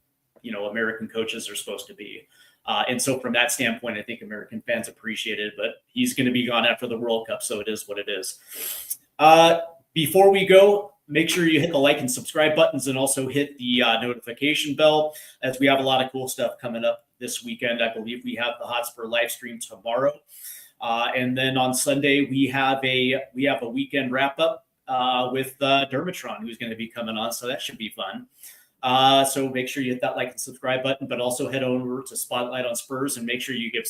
American coaches are supposed to be. And so from that standpoint, I think American fans appreciate it, but he's going to be gone after the World Cup, so it is what it is. Before we go, make sure you hit the like and subscribe buttons and also hit the notification bell, as we have a lot of cool stuff coming up this weekend. I believe we have the Hotspur live stream tomorrow. And then on Sunday, we have a weekend wrap up with Dermatron, who's going to be coming on. So that should be fun. So make sure you hit that like and subscribe button, but also head over to Spotlight on Spurs and make sure you give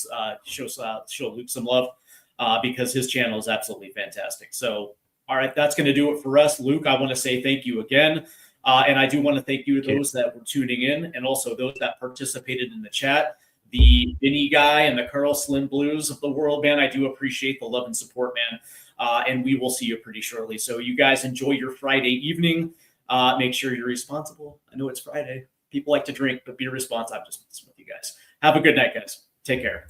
show Luke some love because his channel is absolutely fantastic. So, all right, that's going to do it for us. Luke, I want to say thank you again. And I do want to thank you to those that were tuning in and also those that participated in the chat. The Vinny guy and the Carl Slim Blues of the world, man. I do appreciate the love and support, man. And we will see you pretty shortly. So you guys enjoy your Friday evening. Make sure you're responsible. I know it's Friday. People like to drink, but be responsible. I'm just messing with you guys. Have a good night, guys. Take care.